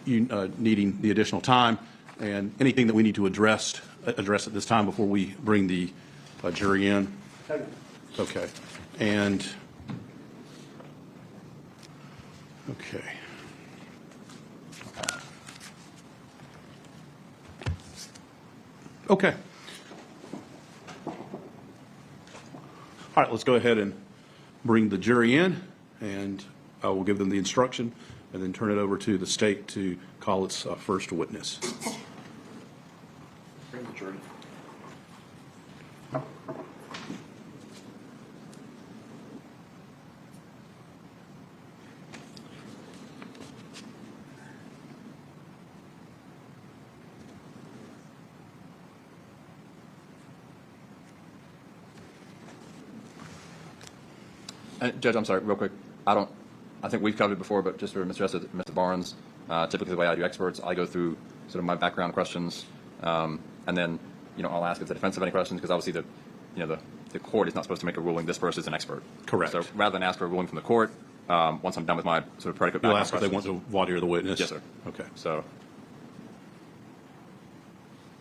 you needing the additional time, and anything that we need to address at this time before we bring the jury in? Okay. And okay. Okay. All right, let's go ahead and bring the jury in, and I will give them the instruction and then turn it over to the state to call its first witness. Bring the jury. Judge, I'm sorry, real quick. I think we've covered it before, but just for Mr. Barnes, typically the way I do experts, I go through sort of my background questions, and then, I'll ask if the defense have any questions, because obviously the court is not supposed to make a ruling. This person is an expert. Correct. So rather than ask for a ruling from the court, once I'm done with my sort of predicate You'll background ask if they want to voir dire the witness? Yes, sir. Okay. So.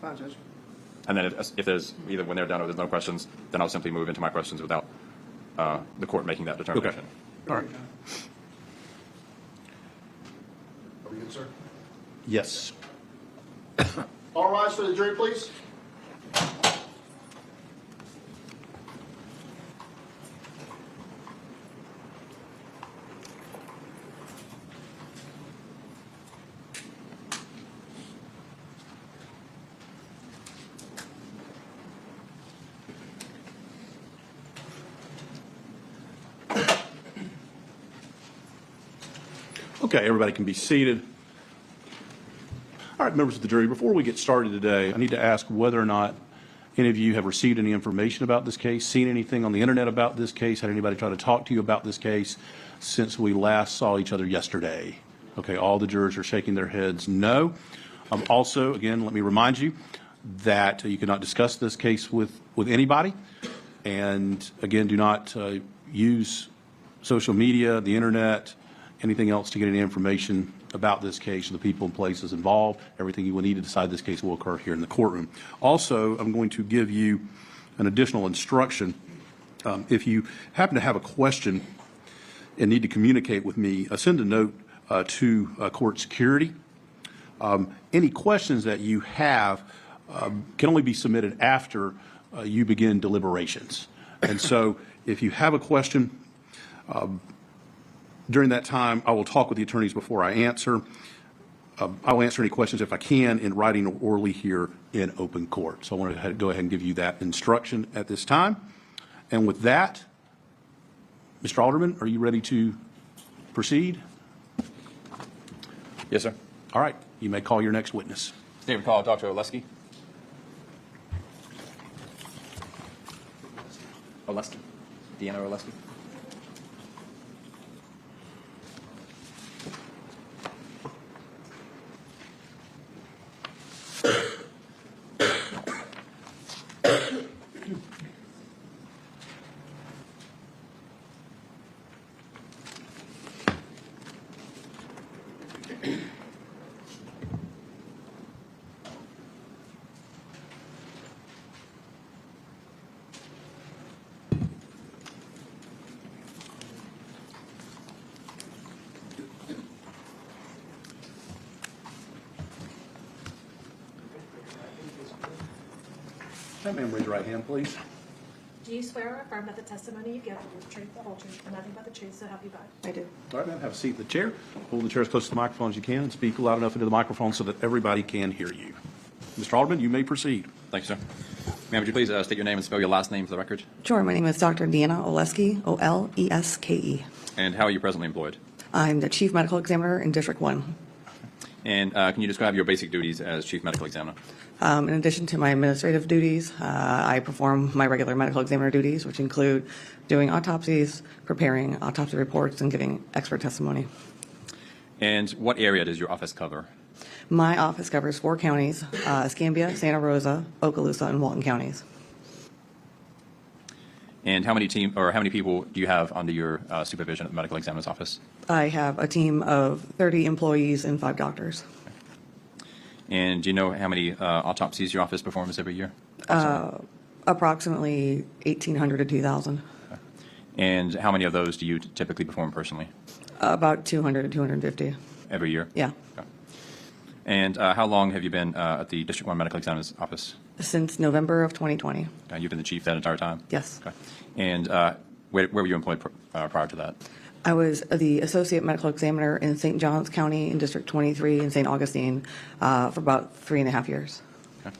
Fine, Judge. And then if there's either when they're done or there's no questions, then I'll simply move into my questions without the court making that determination. Okay. All right. Are we good, sir? Yes. All rise for the jury, please. Okay, everybody can be seated. All right, members of the jury, before we get started today, I need to ask whether or not any of you have received any information about this case, seen anything on the internet about this case, had anybody try to talk to you about this case since we last saw each other yesterday. Okay, all the jurors are shaking their heads no. Also, again, let me remind you that you cannot discuss this case with anybody. And again, do not use social media, the internet, anything else to get any information about this case, the people and places involved. Everything you will need to decide this case will occur here in the courtroom. Also, I'm going to give you an additional instruction. If you happen to have a question and need to communicate with me, send a note to court security. Any questions that you have can only be submitted after you begin deliberations. And so if you have a question, during that time, I will talk with the attorneys before I answer. I will answer any questions if I can in writing or orally here in open court. So I want to go ahead and give you that instruction at this time. And with that, Mr. Alderman, are you ready to proceed? Yes, sir. All right. You may call your next witness. David, call Dr. Oleski. Oleski. Deanna Oleski. That man, raise your right hand, please. Do you swear or affirm that the testimony you give will be the truth, the whole truth, and nothing but the truth, so help you God? I do. All right, ma'am, have a seat in the chair. Hold the chair as close to the microphone as you can and speak loud enough into the microphone so that everybody can hear you. Mr. Alderman, you may proceed. Thank you, sir. Ma'am, would you please state your name and spell your last name for the record? Sure. My name is Dr. Deanna Oleski, O-L-E-S-K-E. And how are you presently employed? I'm the Chief Medical Examiner in District 1. And can you describe your basic duties as Chief Medical Examiner? In addition to my administrative duties, I perform my regular medical examiner duties, which include doing autopsies, preparing autopsy reports, and giving expert testimony. And what area does your office cover? My office covers 4 counties, Escambia, Santa Rosa, Okaloosa, and Walton counties. And how many people do you have under your supervision at the medical examiner's office? I have a team of 30 employees and 5 doctors. And do you know how many autopsies your office performs every year? Approximately 1,800 to 2,000. And how many of those do you typically perform personally? About 200 to 250. Every year? Yeah. Okay. And how long have you been at the District 1 Medical Examiner's office? Since November of 2020. You've been the chief that entire time? Yes. Okay. And where were you employed prior to that? I was the associate medical examiner in St. Johns County in District 23 in St. Augustine for about 3.5 years. Okay.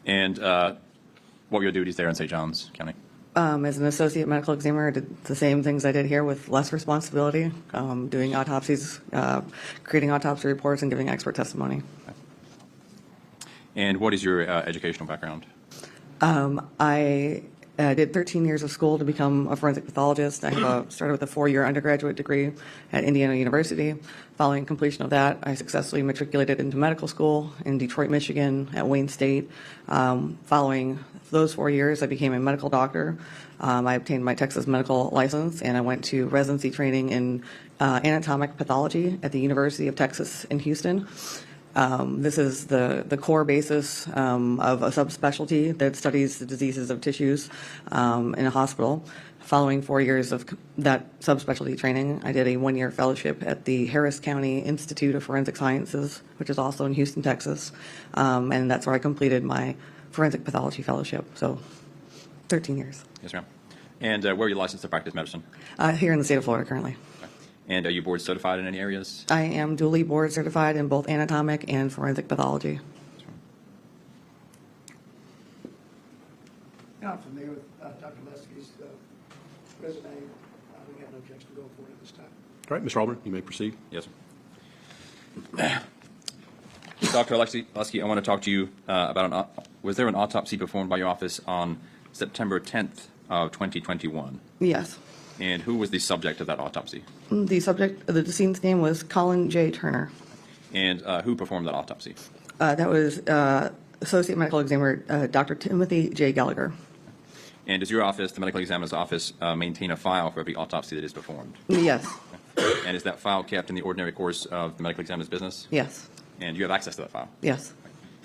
And what were your duties there in St. Johns County? As an associate medical examiner, I did the same things I did here with less responsibility, doing autopsies, creating autopsy reports, and giving expert testimony. Okay. And what is your educational background? I did 13 years of school to become a forensic pathologist. I started with a 4-year undergraduate degree at Indiana University. Following completion of that, I successfully matriculated into medical school in Detroit, Michigan at Wayne State. Following those 4 years, I became a medical doctor. I obtained my Texas medical license, and I went to residency training in anatomic pathology at the University of Texas in Houston. This is the core basis of a subspecialty that studies the diseases of tissues in a hospital. Following 4 years of that subspecialty training, I did a 1-year fellowship at the Harris County Institute of Forensic Sciences, which is also in Houston, Texas. And that's where I completed my forensic pathology fellowship. So 13 years. Yes, ma'am. And where are you licensed to practice medicine? Here in the state of Florida currently. Okay. And are you board certified in any areas? I am duly board certified in both anatomic and forensic pathology. I'm familiar with Dr. Leski's resume. We have no objection to go forward at this time. All right, Mr. Alburn, you may proceed. Yes, sir. Dr. Lesky, I want to talk to you about was there an autopsy performed by your office on September 10th of 2021? Yes. And who was the subject of that autopsy? The decedent's name was Colin J. Turner. And who performed that autopsy? That was Associate Medical Examiner Dr. Timothy J. Gallagher. And does your office, the medical examiner's office, maintain a file for every autopsy that is performed? Yes. And is that file kept in the ordinary course of the medical examiner's business? Yes. And you have access to that file? Yes.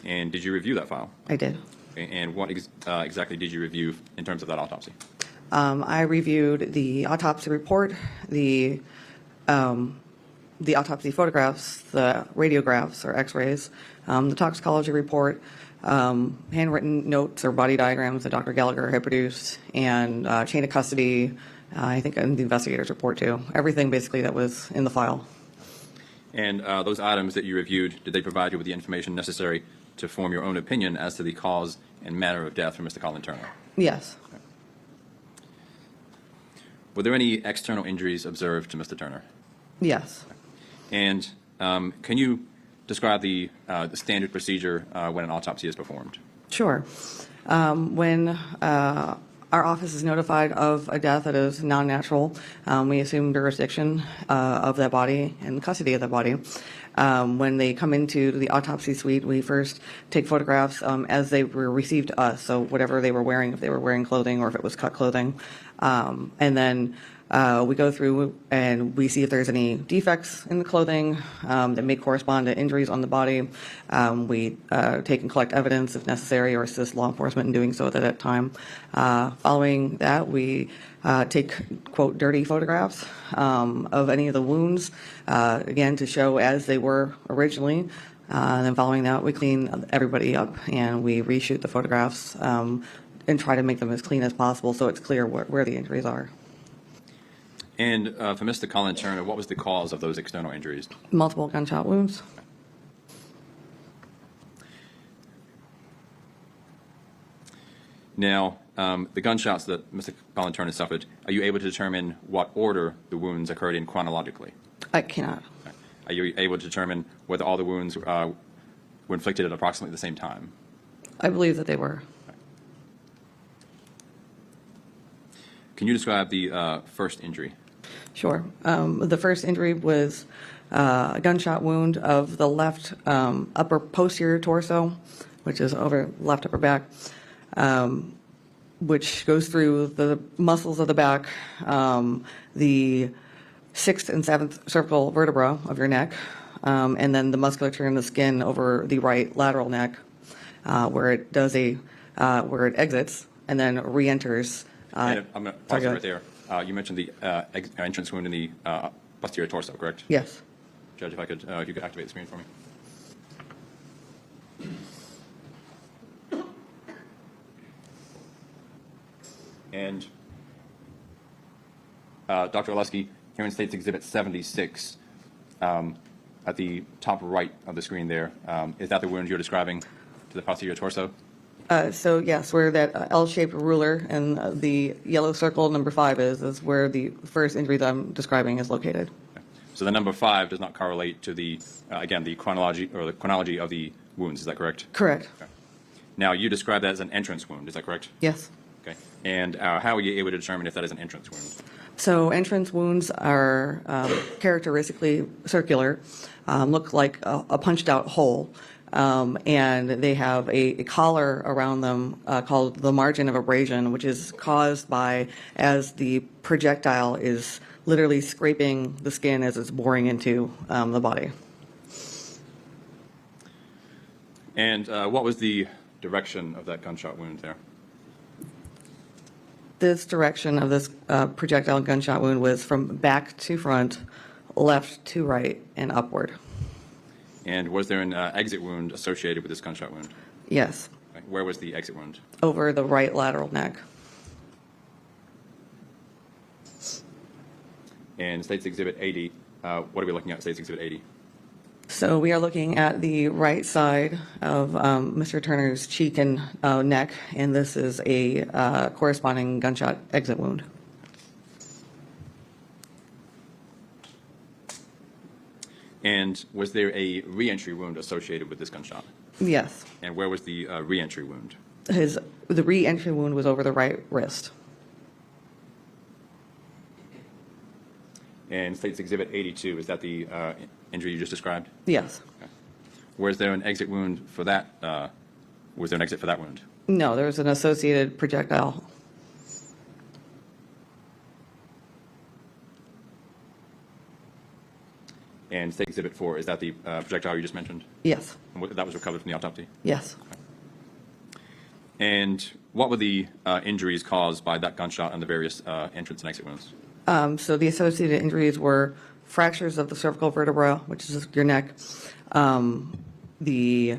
And did you review that file? I did. And what exactly did you review in terms of that autopsy? I reviewed the autopsy report, the autopsy photographs, the radiographs or x-rays, the toxicology report, handwritten notes or body diagrams that Dr. Gallagher had produced, and chain of custody, I think, and the investigator's report too. Everything basically that was in the file. And those items that you reviewed, did they provide you with the information necessary to form your own opinion as to the cause and manner of death for Mr. Colin Turner? Yes. Were there any external injuries observed to Mr. Turner? Yes. And can you describe the standard procedure when an autopsy is performed? Sure. When our office is notified of a death that is non-natural, we assume jurisdiction of that body and custody of that body. When they come into the autopsy suite, we first take photographs as they were received to us, so whatever they were wearing, if they were wearing clothing or if it was cut clothing. And then we go through and we see if there's any defects in the clothing that may correspond to injuries on the body. We take and collect evidence if necessary or assist law enforcement in doing so at that time. Following that, we take, quote, dirty photographs of any of the wounds, again, to show as they were originally. And then following that, we clean everybody up and we reshoot the photographs and try to make them as clean as possible so it's clear where the injuries are. And for Mr. Colin Turner, what was the cause of those external injuries? Multiple gunshot wounds. Now, the gunshots that Mr. Colin Turner suffered, are you able to determine what order the wounds occurred in chronologically? I cannot. Are you able to determine whether all the wounds were inflicted at approximately the same time? I believe that they were. Can you describe the first injury? Sure. The first injury was a gunshot wound of the left upper posterior torso, which is over left upper back. which goes through the muscles of the back, the 6th and 7th cervical vertebra of your neck, and then the musculature in the skin over the right lateral neck, where it does where it exits and then re-enters. And I'm going to pause go it right there. You mentioned the entrance wound in the posterior torso, correct? Yes. Judge, if you could activate the screen for me. And Dr. Oleski, here in States Exhibit 76, at the top right of the screen there, is that the wound you're describing to the posterior torso? So yes, where that L-shaped ruler and the yellow circle number 5 is where the first injury that I'm describing is located. Okay. So the number 5 does not correlate to the, again, the chronology of the wounds, is that correct? Correct. Okay. Now, you described that as an entrance wound, is that correct? Yes. Okay. And how are you able to determine if that is an entrance wound? So entrance wounds are characteristically circular, look like a punched out hole, and they have a collar around them called the margin of abrasion, which is caused by as the projectile is literally scraping the skin as it's boring into the body. And what was the direction of that gunshot wound there? This direction of this projectile gunshot wound was from back to front, left to right, and upward. And was there an exit wound associated with this gunshot wound? Yes, Okay. Where was the exit wound? over the right lateral neck. And States Exhibit 80, what are we looking at, States Exhibit 80? So we are looking at the right side of Mr. Turner's cheek and neck, and this is a corresponding gunshot exit wound. And was there a re-entry wound associated with this gunshot? Yes. And where was the re-entry wound? The re-entry wound was over the right wrist. And States Exhibit 82, is that the injury you just described? Yes. Okay. Was there an exit wound for that? Was there an exit for that wound? No, there was an associated projectile. And State Exhibit 4, is that the projectile you just mentioned? Yes. And that was recovered from the autopsy? Yes. And what were the injuries caused by that gunshot and the various entrance and exit wounds? So the associated injuries were fractures of the cervical vertebra, which is your neck, the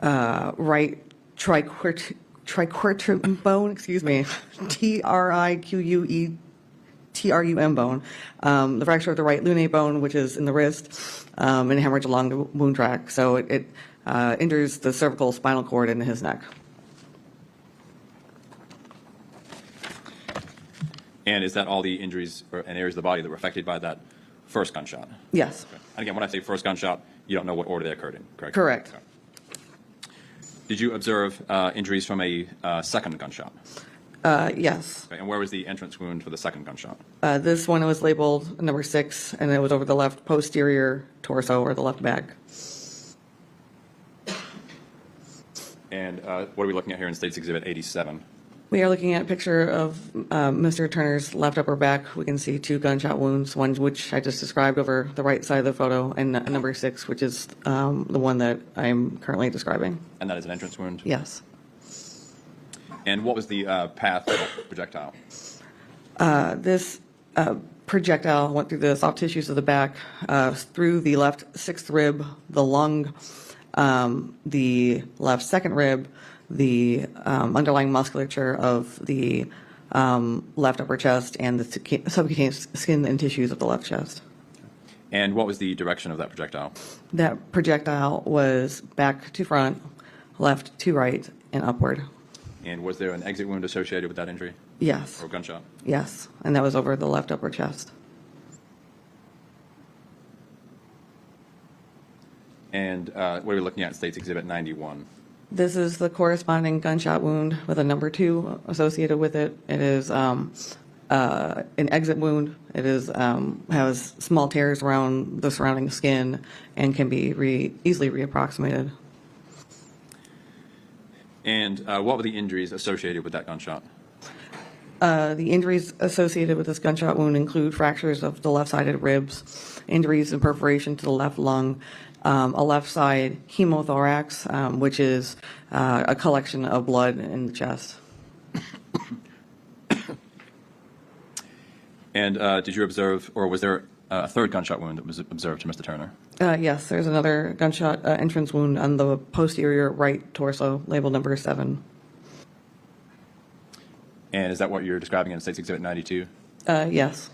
right triquetrum bone, excuse me, TRIQUETRUM bone, the fracture of the right lunate bone, which is in the wrist, and hemorrhage along the wound track. So it injures the cervical spinal cord in his neck. And is that all the injuries and areas of the body that were affected by that first gunshot? Yes. Okay. And again, when I say first gunshot, you don't know what order they occurred in, correct? Correct. Okay. Did you observe injuries from a second gunshot? Yes. Okay. And where was the entrance wound for the second gunshot? This one was labeled number 6, and it was over the left posterior torso or the left back. And what are we looking at here in States Exhibit 87? We are looking at a picture of Mr. Turner's left upper back. We can see 2 gunshot wounds, one which I just described over the right side of the photo, and number 6, which is the one that I'm currently describing. And that is an entrance wound? Yes. And what was the path of the projectile? This projectile went through the soft tissues of the back, through the left 6th rib, the lung, the left 2nd rib, the underlying musculature of the left upper chest, and the subcutaneous skin and tissues of the left chest. And what was the direction of that projectile? That projectile was back to front, left to right, and upward. And was there an exit wound associated with that injury Yes. or gunshot? Yes. And that was over the left upper chest. And what are we looking at in States Exhibit 91? This is the corresponding gunshot wound with a number 2 associated with it. It is an exit wound. It is has small tears around the surrounding skin and can be easily reapproximated. And what were the injuries associated with that gunshot? The injuries associated with this gunshot wound include fractures of the left-sided ribs, injuries and perforation to the left lung, a left side hemothorax, which is a collection of blood in the chest. And did you observe, or was there a third gunshot wound that was observed to Mr. Turner? Yes, there's another gunshot entrance wound on the posterior right torso, labeled number 7. And is that what you're describing in State's Exhibit 92? Yes.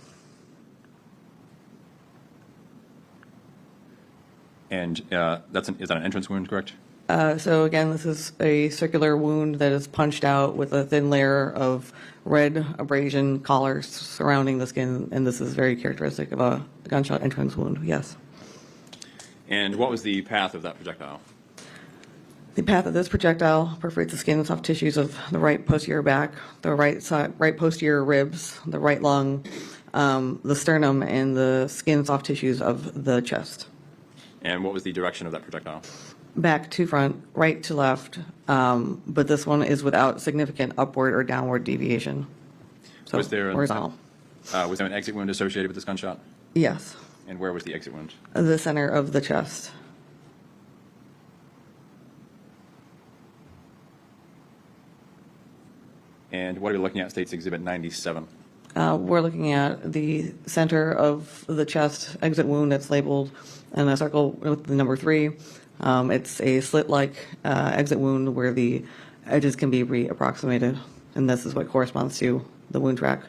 And is that an entrance wound, correct? So again, this is a circular wound that is punched out with a thin layer of red abrasion collar surrounding the skin, and this is very characteristic of a gunshot entrance wound, yes. And what was the path of that projectile? The path of this projectile perforates the skin and soft tissues of the right posterior back, the right posterior ribs, the right lung, the sternum, and the skin and soft tissues of the chest. And what was the direction of that projectile? Back to front, right to left, but this one is without significant upward or downward deviation. So Was there horizontal. Was there an exit wound associated with this gunshot? Yes, And where was the exit wound? the center of the chest. And what are we looking at, State's Exhibit 97? We're looking at the center of the chest exit wound that's labeled in a circle with the number 3. It's a slit-like exit wound where the edges can be re-approximated, and this is what corresponds to the wound track.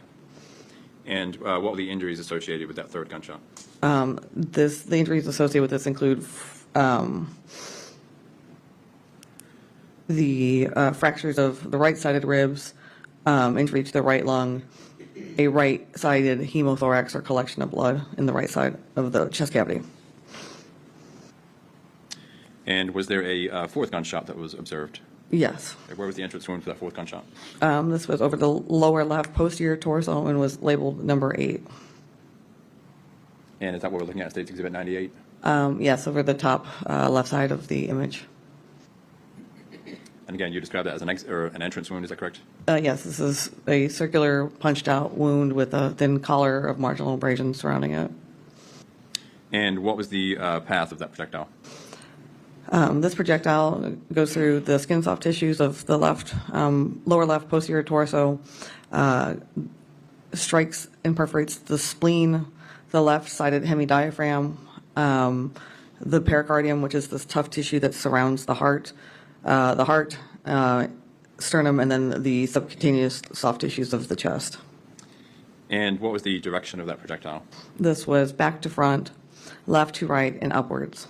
And what were the injuries associated with that third gunshot? The injuries associated with this include the fractures of the right-sided ribs, injury to the right lung, a right-sided hemothorax or collection of blood in the right side of the chest cavity. And was there a fourth gunshot that was observed? Yes. Where was the entrance wound for that fourth gunshot? This was over the lower left posterior torso and was labeled number 8. And is that what we're looking at, State's Exhibit 98? Yes, over the top left side of the image. And again, you described that as an entrance wound, is that correct? Yes, this is a circular punched out wound with a thin collar of marginal abrasion surrounding it. And what was the path of that projectile? This projectile goes through the skin soft tissues of the left, lower left posterior torso, strikes and perforates the spleen, the left-sided hemidiaphragm, the pericardium, which is this tough tissue that surrounds the heart, sternum, and then the subcutaneous soft tissues of the chest. And what was the direction of that projectile? This was back to front, left to right, and upwards.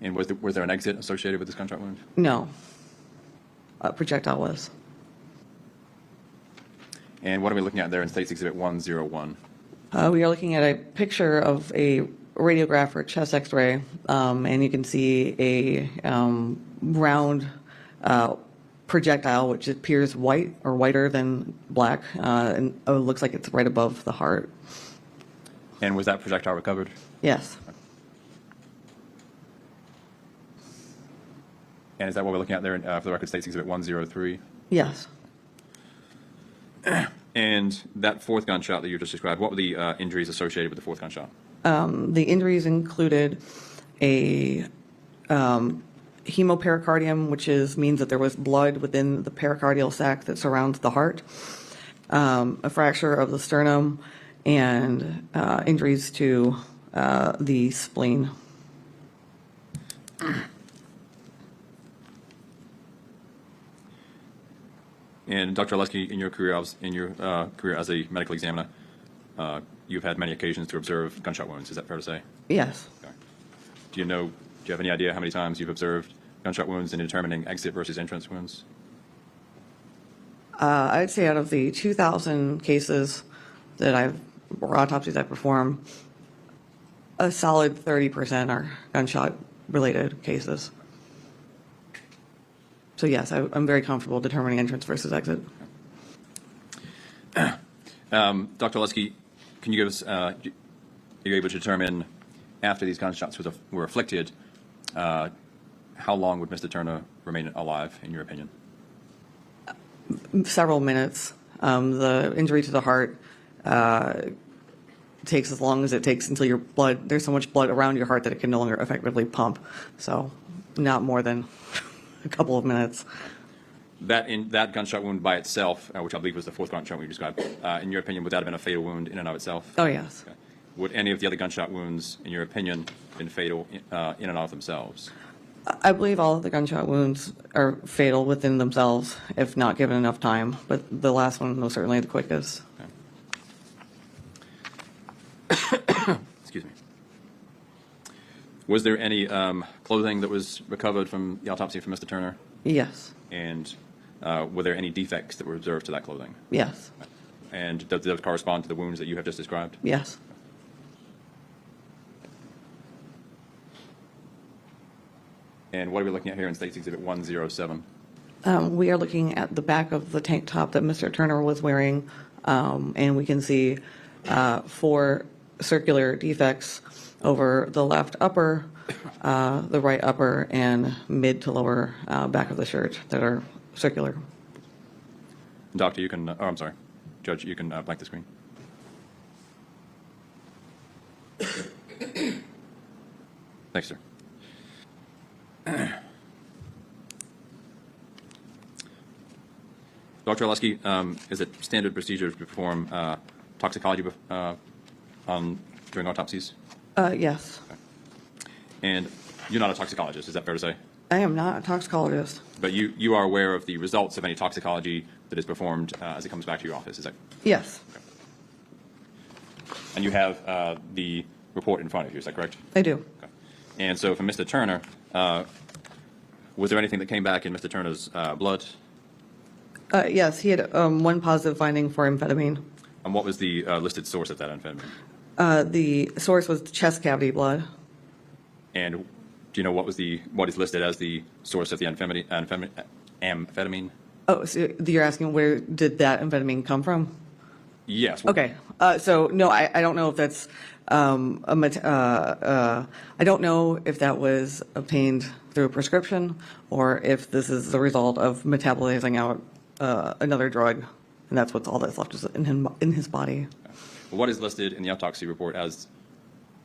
And was there an exit associated with this gunshot wound? No. Projectile was. And what are we looking at there in State's Exhibit 101? We are looking at a picture of a radiograph or chest x-ray, and you can see a round projectile which appears white or whiter than black, and it looks like it's right above the heart. And was that projectile recovered? Yes. And is that what we're looking at there for the record, State's Exhibit 103? Yes. And that fourth gunshot that you just described, what were the injuries associated with the fourth gunshot? The injuries included a hemopericardium, which means that there was blood within the pericardial sac that surrounds the heart, a fracture of the sternum, and injuries to the spleen. And Dr. Oleski, in your career as a medical examiner, you've had many occasions to observe gunshot wounds. Is that fair to say? Yes. Okay. Do you have any idea how many times you've observed gunshot wounds in determining exit versus entrance wounds? I'd say out of the 2,000 cases or autopsies I perform, a solid 30% are gunshot-related cases. So yes, I'm very comfortable determining entrance versus exit. Dr. Oleski, can you give us, are you able to determine after these gunshots were afflicted, how long would Mr. Turner remain alive, in your opinion? Several minutes. The injury to the heart takes as long as it takes until your blood, there's so much blood around your heart that it can no longer effectively pump. So not more than a couple of minutes. That gunshot wound by itself, which I believe was the fourth gunshot wound you described, in your opinion, would that have been a fatal wound in and of itself? Oh, yes. Okay. Would any of the other gunshot wounds, in your opinion, been fatal in and of themselves? I believe all of the gunshot wounds are fatal within themselves if not given enough time, but the last one was certainly the quickest. Okay. Excuse me. Was there any clothing that was recovered from the autopsy from Mr. Turner? Yes. And were there any defects that were observed to that clothing? Yes. And does those correspond to the wounds that you have just described? Yes. And what are we looking at here in State's Exhibit 107? We are looking at the back of the tank top that Mr. Turner was wearing, and we can see 4 circular defects over the left upper, the right upper, and mid to lower back of the shirt that are circular. Doctor, you can, I'm sorry, Judge, you can blank the screen. Thanks, sir. Dr. Oleski, is it standard procedure to perform toxicology during autopsies? Yes. And you're not a toxicologist, is that fair to say? I am not a toxicologist. But you are aware of the results of any toxicology that is performed as it comes back to your office, is that? Yes. And you have the report in front of you, is that correct? I do. Okay. And so for Mr. Turner, was there anything that came back in Mr. Turner's blood? Yes, he had one positive finding for amphetamine. And what was the listed source of that amphetamine? The source was chest cavity blood. And do you know what is listed as the source of the amphetamine? Oh, so you're asking where did that amphetamine come from? Yes. Okay. So no, I don't know if that's I don't know if that was obtained through a prescription or if this is the result of metabolizing out another drug, and that's what's all that's left is in his body. What is listed in the autopsy report as,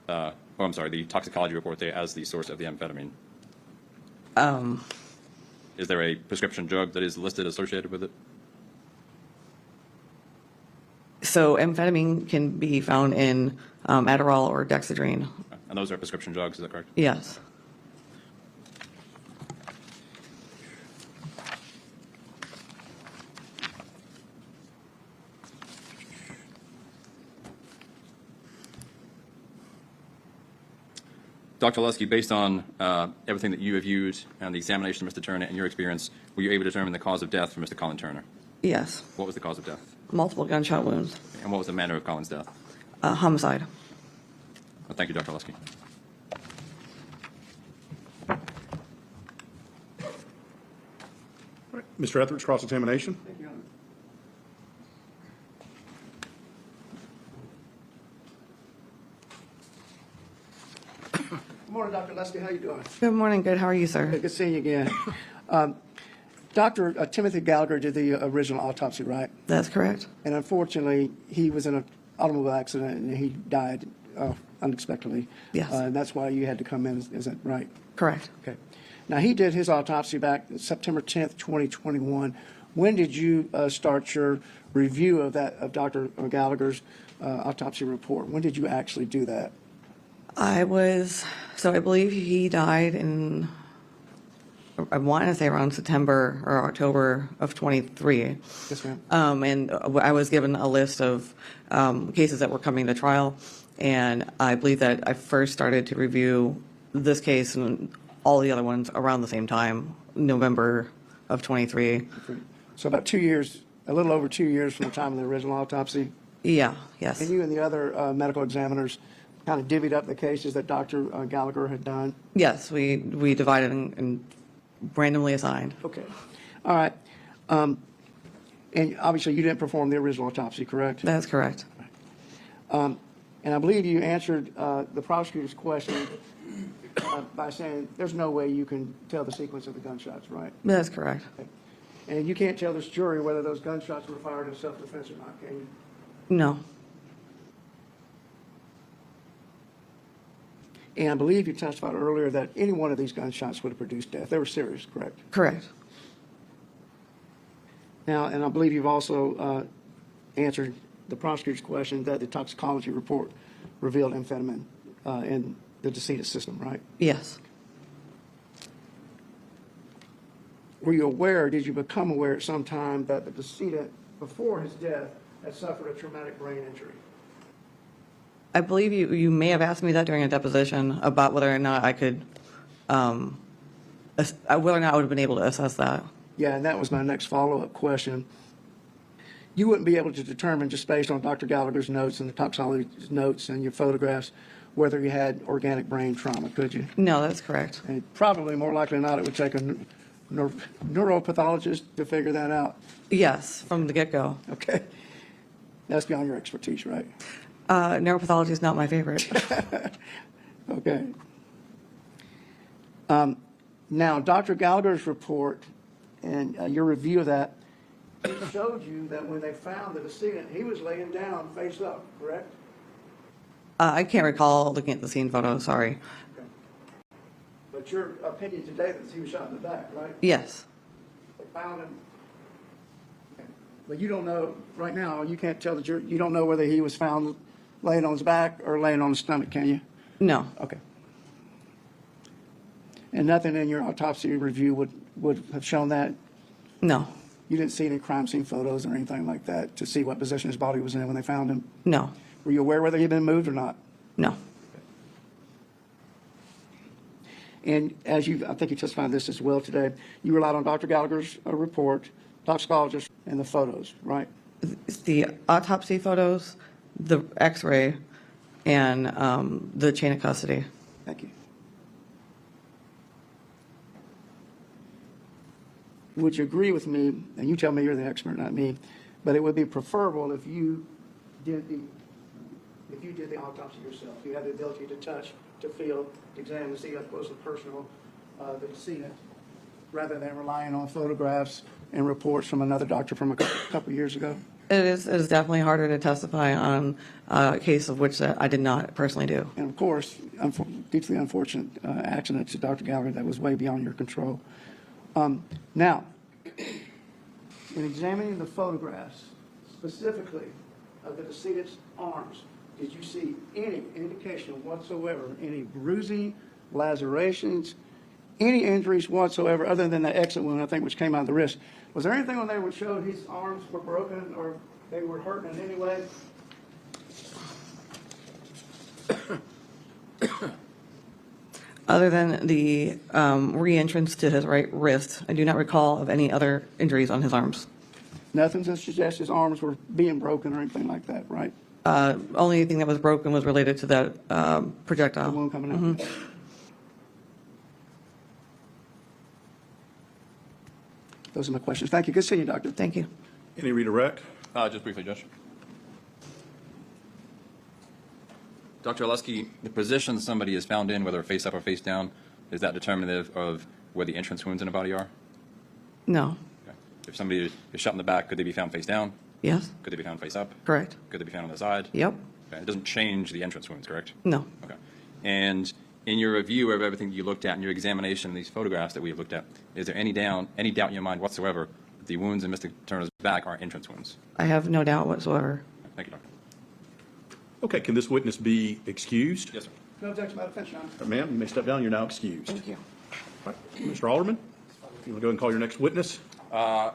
the toxicology report there as the source of the amphetamine? Is there a prescription drug that is listed associated with it? So amphetamine can be found in Adderall or Dexedrine. And those are prescription drugs, is that correct? Yes. Dr. Oleski, based on everything that you have viewed and the examination of Mr. Turner and your experience, were you able to determine the cause of death for Mr. Colin Turner? Yes. What was the cause of death? Multiple gunshot wounds. And what was the manner of Colin's death? Homicide. Well, thank you, Dr. Oleski. Mr. Etheridge, cross-examination. Thank you, Your Honor. Good morning, Dr. Lesky. How you doing? Good morning. Good. How are you, sir? Good seeing you again. Dr. Timothy Gallagher did the original autopsy, right? That's correct. And unfortunately, he was in an automobile accident and he died unexpectedly. Yes. And that's why you had to come in. Is that right? Correct. Okay. Now, he did his autopsy back September 10th, 2021. When did you start your review of Dr. Gallagher's autopsy report? When did you actually do that? I believe he died in, I want to say around September or October of 23. Yes, ma'am. And I was given a list of cases that were coming to trial, and I believe that I first started to review this case and all the other ones around the same time, November of 23. So about 2 years, a little over 2 years from the time of the original autopsy. Yeah, yes. And you and the other medical examiners kind of divvied up the cases that Dr. Gallagher had done? Yes, we divided and randomly assigned. Okay. All right. And obviously you didn't perform the original autopsy, correct? That's correct. And I believe you answered the prosecutor's question by saying there's no way you can tell the sequence of the gunshots, right? That's correct. And you can't tell this jury whether those gunshots were fired in self-defense or not, can you? No. And I believe you testified earlier that any one of these gunshots would have produced death. They were serious, correct? Correct. Now, and I believe you've also answered the prosecutor's question that the toxicology report revealed amphetamine in the decedent's system, right? Yes. Were you aware, did you become aware at some time that the decedent, before his death, had suffered a traumatic brain injury? I believe you may have asked me that during a deposition about whether or not I could, whether or not I would have been able to assess that. Yeah, and that was my next follow-up question. You wouldn't be able to determine, just based on Dr. Gallagher's notes and the toxicology's notes and your photographs, whether you had organic brain trauma, could you? No, that's correct. And probably more likely than not, it would take a neuropathologist to figure that out. Yes, from the get-go. Okay. That's beyond your expertise, right? Neuropathology is not my favorite. Okay. Now, Dr. Gallagher's report and your review of that, it showed you that when they found the decedent, he was laying down face up, correct? I can't recall looking at the scene photo, sorry. Okay. But your opinion today that he was shot in the back, right? Yes. They found him. Okay. But you don't know, right now, you can't tell the jury, you don't know whether he was found laying on his back or laying on his stomach, can you? No. Okay. And nothing in your autopsy review would have shown that? No. You didn't see any crime scene photos or anything like that to see what position his body was in when they found him? No. Were you aware whether he'd been moved or not? No. And as I think you testified this as well today, you relied on Dr. Gallagher's report, toxicologist, and the photos, right? The autopsy photos, the x-ray, and the chain of custody. Thank you. Would you agree with me, and you tell me you're the expert, not me, but it would be preferable if you did the autopsy yourself. You had the ability to touch, to feel, to examine, to see up close and personal the decedent, rather than relying on photographs and reports from another doctor from a couple years ago. It is definitely harder to testify on a case of which that I did not personally do. And of course, deeply unfortunate accident to Dr. Gallagher that was way beyond your control. Now, in examining the photographs, specifically of the decedent's arms, did you see any indication whatsoever, any bruising, lacerations, any injuries whatsoever, other than the exit wound, I think, which came out of the wrist? Was there anything on there which showed his arms were broken or they were hurting in any way? Other than the re-entrance to his right wrist, I do not recall of any other injuries on his arms. Nothing to suggest his arms were being broken or anything like that, right? Only thing that was broken was related to that The projectile. wound coming out. Those are my questions. Thank you. Good seeing you, Doctor. Thank you. Any redirect? Just briefly, Judge. Dr. Oleski, the position somebody is found in, whether face up or face down, is that determinative of where the entrance wounds in the body are? No. Okay. If somebody is shot in the back, could they be found face down? Yes. Could they be found face up? Correct. Could they be found on the side? Yep. Okay. It doesn't change the entrance wounds, correct? No. Okay. And in your review of everything you looked at, in your examination of these photographs that we have looked at, is there any doubt in your mind whatsoever that the wounds in Mr. Turner's back are entrance wounds? I have no doubt whatsoever. Thank you, Doctor. Okay, can this witness be excused? Yes, sir. No objection by defense, Your Honor. Ma'am, you may step down. You're now excused. Thank you. All right. Mr. Alderman, you want to go ahead and call your next witness? I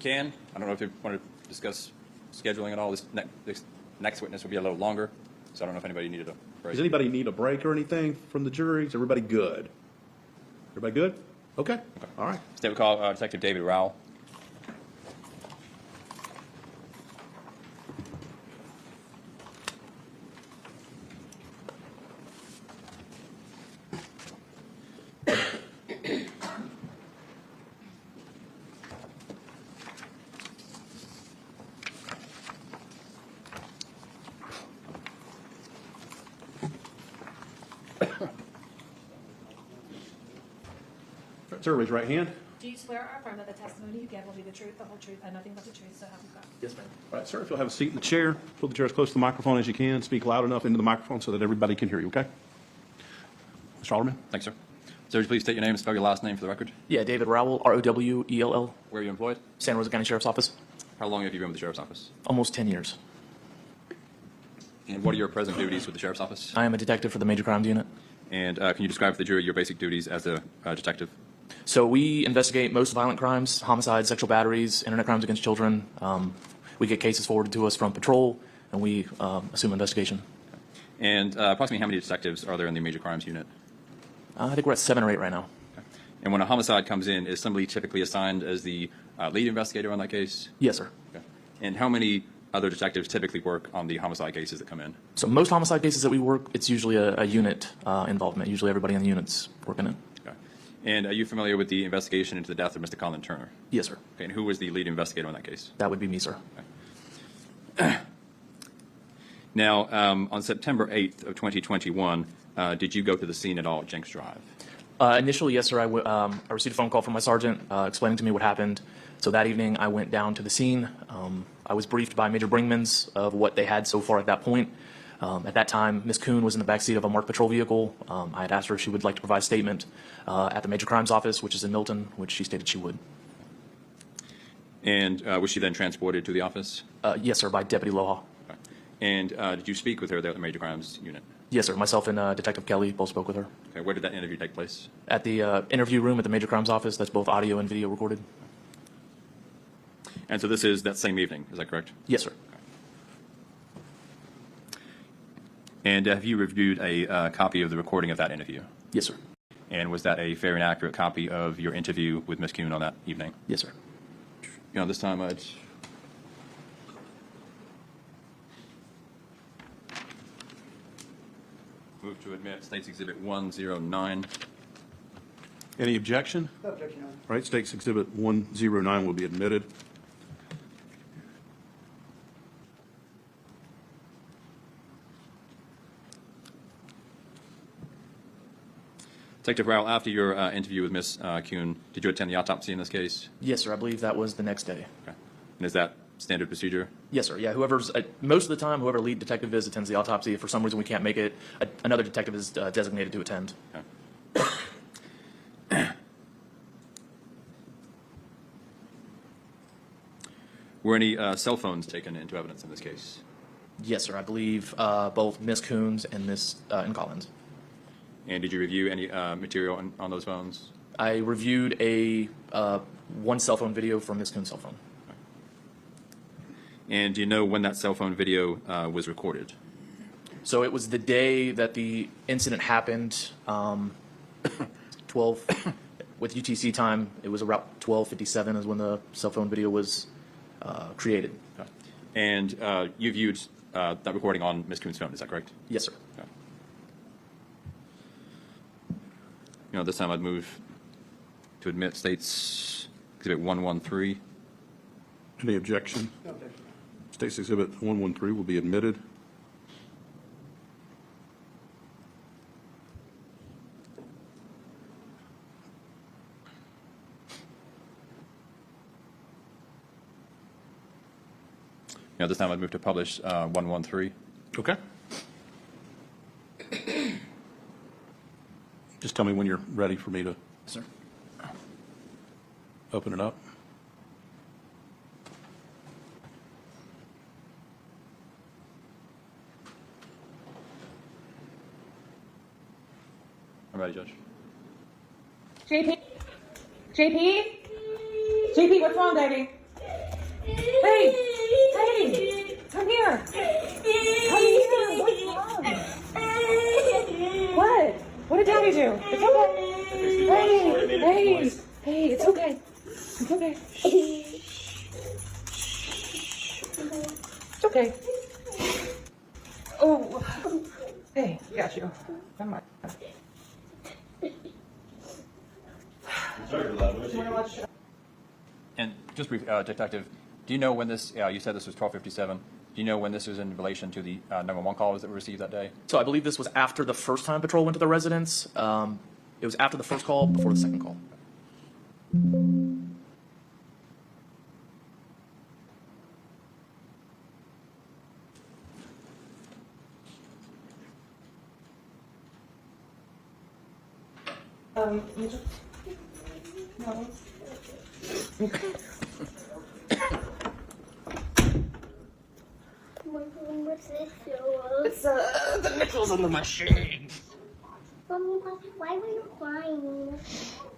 can. I don't know if you want to discuss scheduling at all. This next witness will be a little longer, so I don't know if anybody needed a break. Does anybody need a break or anything from the jury? Is everybody good? Everybody good? Okay. All right. State will call Detective David Rowell. Sir, raise your right hand. Do you swear or affirm that the testimony you give will be the truth, the whole truth, and nothing but the truth, so help you God? Yes, ma'am. All right, sir, if you'll have a seat in the chair, pull the chair as close to the microphone as you can, speak loud enough into the microphone so that everybody can hear you, okay? Mr. Alderman? Thanks, sir. Sir, would you please state your name and spell your last name for the record? Yeah, David Rowell, Rowell, Where are you employed? Santa Rosa County Sheriff's Office. How long have you been with the Sheriff's Office? Almost 10 years. And what are your present duties with the Sheriff's Office? I am a detective for the Major Crimes Unit. And can you describe for the jury your basic duties as a detective? So we investigate most violent crimes, homicides, sexual batteries, internet crimes against children. We get cases forwarded to us from patrol, and we assume investigation. And approximately how many detectives are there in the Major Crimes Unit? I think we're at 7 or 8 right now. And when a homicide comes in, is somebody typically assigned as the lead investigator on that case? Yes, sir. Okay. And how many other detectives typically work on the homicide cases that come in? So most homicide cases that we work, it's usually a unit involvement. Usually everybody in the unit's working it. Okay. And are you familiar with the investigation into the death of Mr. Colin Turner? Yes, sir. Okay. And who was the lead investigator on that case? That would be me, sir. Now, on September 8th of 2021, did you go to the scene at all at Jenks Drive? Initially, yes, sir. I received a phone call from my sergeant explaining to me what happened. So that evening, I went down to the scene. I was briefed by Major Brinkmans of what they had so far at that point. At that time, Ms. Kuhn was in the backseat of a marked patrol vehicle. I had asked her if she would like to provide a statement at the Major Crimes Office, which is in Milton, which she stated she would. And was she then transported to the office? Yes, sir, by Deputy Loha. Okay. And did you speak with her there at the Major Crimes Unit? Yes, sir. Myself and Detective Kelly both spoke with her. Okay. Where did that interview take place? At the interview room at the Major Crimes Office, that's both audio and video recorded. And so this is that same evening, is that correct? Yes, sir. And have you reviewed a copy of the recording of that interview? Yes, sir. And was that a fair and accurate copy of your interview with Ms. Kuhn on that evening? Yes, sir. You know, this time I'd move to admit State's Exhibit 109. Any objection? No objection, Your Honor. All right, State's Exhibit 109 will be admitted. Detective Rowell, after your interview with Ms. Kuhn, did you attend the autopsy in this case? Yes, sir. I believe that was the next day. Okay. And is that standard procedure? Yes, sir. Yeah, whoever's most of the time, whoever lead detective is attends the autopsy. If for some reason we can't make it, another detective is designated to attend. Okay. Were any cell phones taken into evidence in this case? Yes, sir. I believe both Miss Coons and Miss and Collins. And did you review any material on those phones? I reviewed a one cell phone video from Miss Coons' cell phone. And do you know when that cell phone video was recorded? So it was the day that the incident happened, 12, with UTC time, it was about 12:57 is when the cell phone video was created. Okay. And you viewed that recording on Ms. Kuhn's phone, is that correct? Yes, sir. Okay. You know, this time I'd move to admit State's Exhibit 113. Any objection? No objection. State's Exhibit 113 will be admitted. You know, this time I'd move to publish 113. Okay. Just tell me when you're ready for me to Sir. open it up. I'm ready, Judge. JP? JP? JP, what's wrong, baby? Hey! Hey! Come here! Come here! What's wrong? What? What did Daddy do? It's okay. Hey! Hey! Hey, it's okay. It's okay. It's okay. Oh. Hey, got you. Come on. And just brief, Detective, do you know when this, you said this was 12:57. Do you know when this was in relation to the 911 calls that were received that day? So I believe this was after the first time patrol went to the residence. It was after the first call, before the second call. Mitchell? No. What's this show? It's the Mitchells in the machine. Mommy, why were you crying?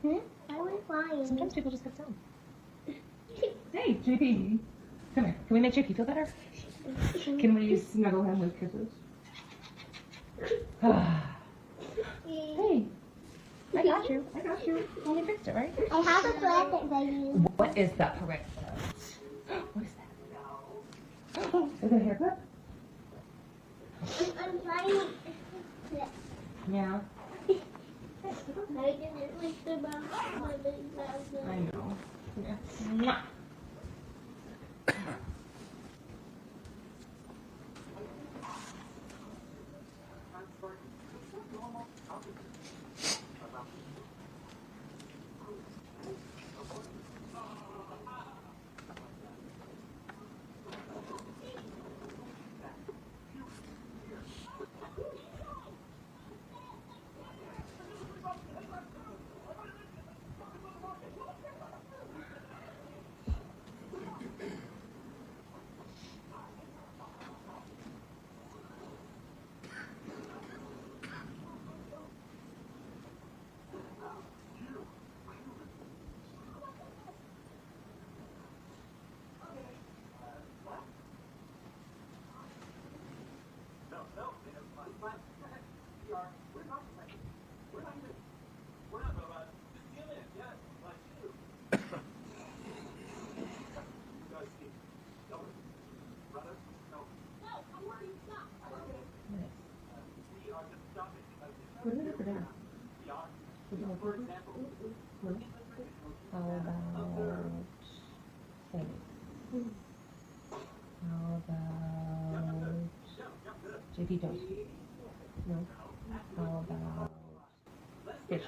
Why were you crying? Sometimes people just get down. Hey, JP. Come here. Can we make JP feel better? Can we snuggle him with kisses? Hey. I got you. I got you. Well, we fixed it, right? I have a present for you. What is that present? What is that? Is it a haircut? I'm trying. Yeah. I didn't like the box. I know. Yeah. Mwah. What did I for dinner? How about steak? How about JP toast? No. How about fish?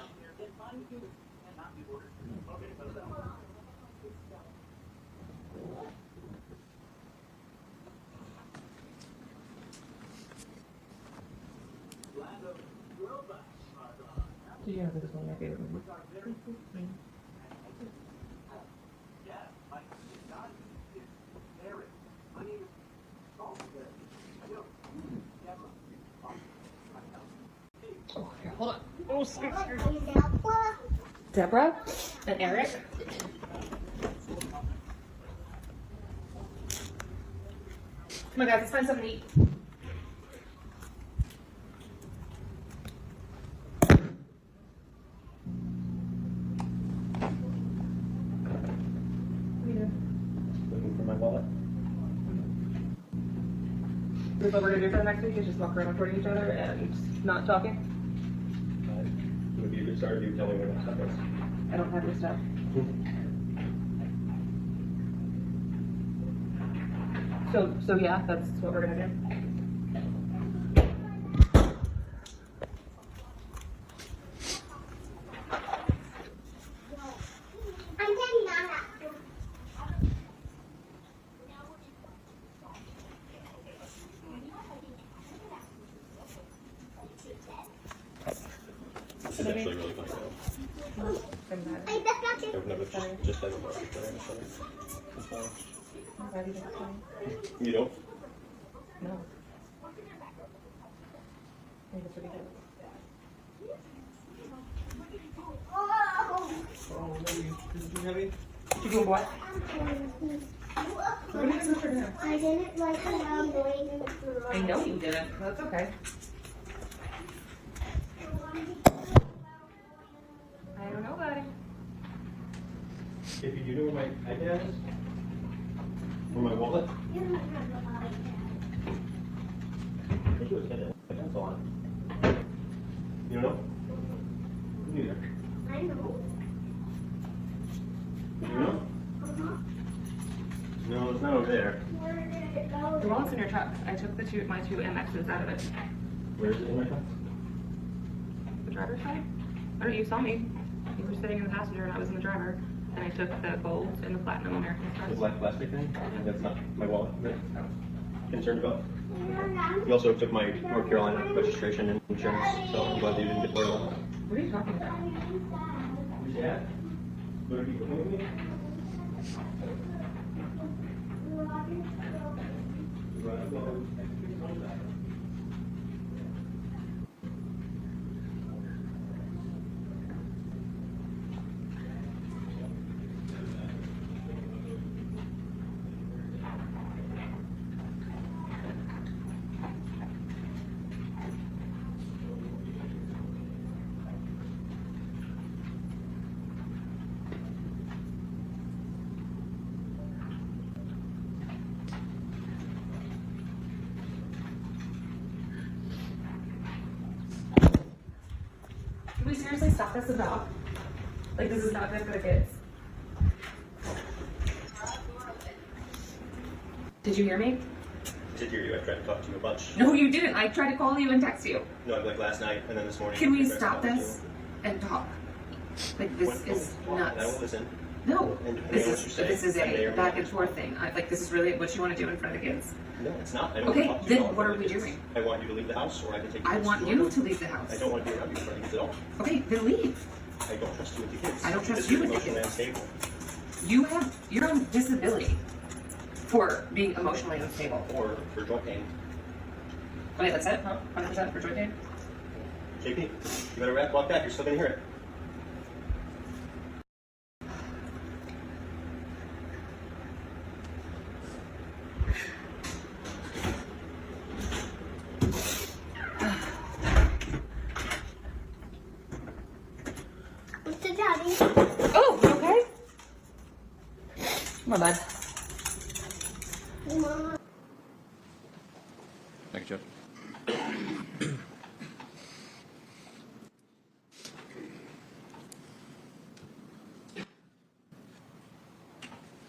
Did you know this is one of my favorite movies? Oh, here, hold on. Oh, scared. Deborah and Eric. Come on, guys, let's find something to eat. Looking for my wallet. This is what we're gonna do for the next week is just walk around recording each other and not talking. It would be a good start if you tell me where that stuff is. I don't have your stuff. So yeah, that's what we're gonna do. I'm getting on that. It's actually really funny. I just got this. I've never just had a bar. It's fine. Why do you think it's funny? You don't? No. I think it's pretty good. Oh, maybe. Is it too heavy? You doing what? I didn't like how I'm going in the floor. I know you didn't. That's okay. I don't know, buddy. If you know where my iPad is? Or my wallet? You don't have the body. I think it was hidden. My pencil on it. You don't know? Neither. I know. You know? No, it's not over there. Where did it go? The wallet's in your truck. I took my two MXs out of it. Where is it in my truck? The driver's side? I don't know, you saw me. You were sitting in the passenger and I was in the driver. And I took the gold and the platinum American The Express. black plastic thing? That's not my wallet that I'm concerned about. You also took my North Carolina registration and insurance, so I'm glad that you didn't get the What are you talking about? Can we seriously stop this about? Like, this is not good for the kids. Did you hear me? I did hear you. I tried to talk to you a bunch. No, you didn't. I tried to call you and text you. No, like last night and then this morning. Can we I tried to stop talk to this and talk? Like, this is you. And I will nuts. listen. No, And I this know what you're is saying. this is I may or a may back not. and forth thing. Like, this is really what you want to do in front of the kids. No, it's not. I don't Okay, want to talk to you then at all in what front are of we the kids. doing? I want you to leave the house, or I can take you. I next want door. you to leave the house. I don't want you to have you in front of the kids at all. Okay, then leave. I don't trust you with the kids. I don't trust Because you you're with the emotionally kids. unstable. You're on disability for being emotionally unstable. Or for joint pain. Wait, that's it? 100% for joint pain? JP, you better walk back. You're still gonna hear it. Mr. Daddy. Oh, you okay? My bad. Mama. Thank you, Judge.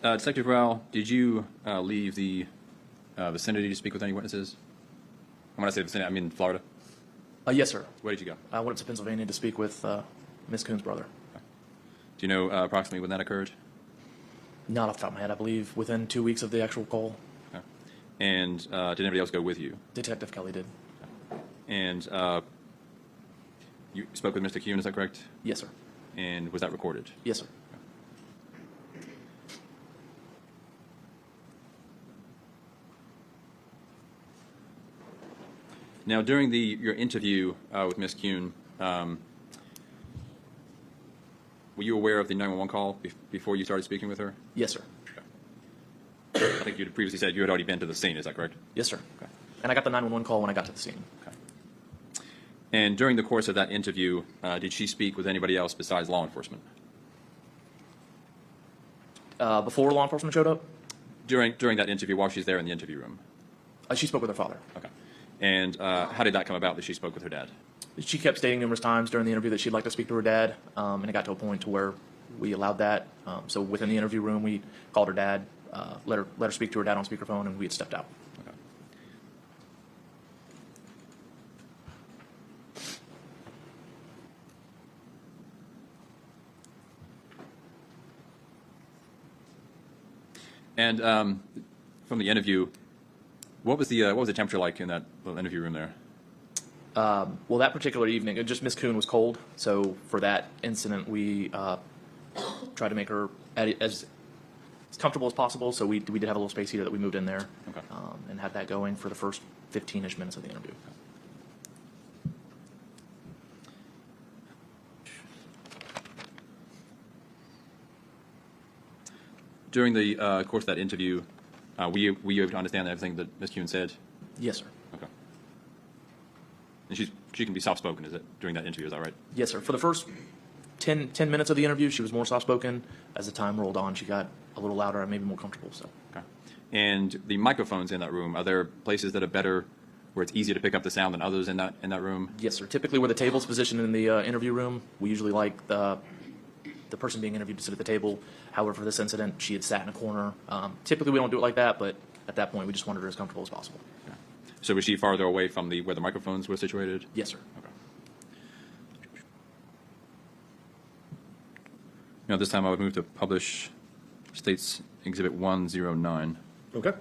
Detective Rowell, did you leave the vicinity to speak with any witnesses? And when I say vicinity, I mean Florida. Yes, sir. Where did you go? I went up to Pennsylvania to speak with Miss Kuhn's brother. Do you know approximately when that occurred? Not off the top of my head, I believe within 2 weeks of the actual call. Okay. And did anybody else go with you? Detective Kelly did. And you spoke with Mr. Kuhn, is that correct? Yes, sir. And was that recorded? Yes, sir. Now, during your interview with Ms. Kuhn, were you aware of the 911 call before you started speaking with her? Yes, sir. I think you had previously said you had already been to the scene, is that correct? Yes, sir. Okay. And I got the 911 call when I got to the scene. Okay. And during the course of that interview, did she speak with anybody else besides law enforcement? Before law enforcement showed up, During that interview, while she's there in the interview room? she spoke with her father. Okay. And how did that come about that she spoke with her dad? She kept stating numerous times during the interview that she'd like to speak to her dad, and it got to a point to where we allowed that. So within the interview room, we called her dad, let her speak to her dad on speakerphone, and we had stepped out. Okay. And from the interview, what was the temperature like in that little interview room there? Well, that particular evening, just Miss Kuhn was cold, so for that incident, we tried to make her as comfortable as possible. So we did have a little space heater that we moved in there, Okay. and had that going for the first 15-ish minutes of the interview. During the course of that interview, were you able to understand everything that Ms. Kuhn said? Yes, sir. Okay. And she can be soft-spoken, is it, during that interview, is that right? Yes, sir. For the first 10 minutes of the interview, she was more soft-spoken. As the time rolled on, she got a little louder and maybe more comfortable. So. Okay. And the microphones in that room, are there places that are better, where it's easier to pick up the sound than others in that room? Yes, sir. Typically, where the table's positioned in the interview room, we usually like the person being interviewed to sit at the table. However, for this incident, she had sat in a corner. Typically, we don't do it like that, but at that point, we just wanted her as comfortable as possible. Okay. So was she farther away from where the microphones were situated? Yes, sir. Okay. Now, this time I would move to publish State's Exhibit 109. Okay.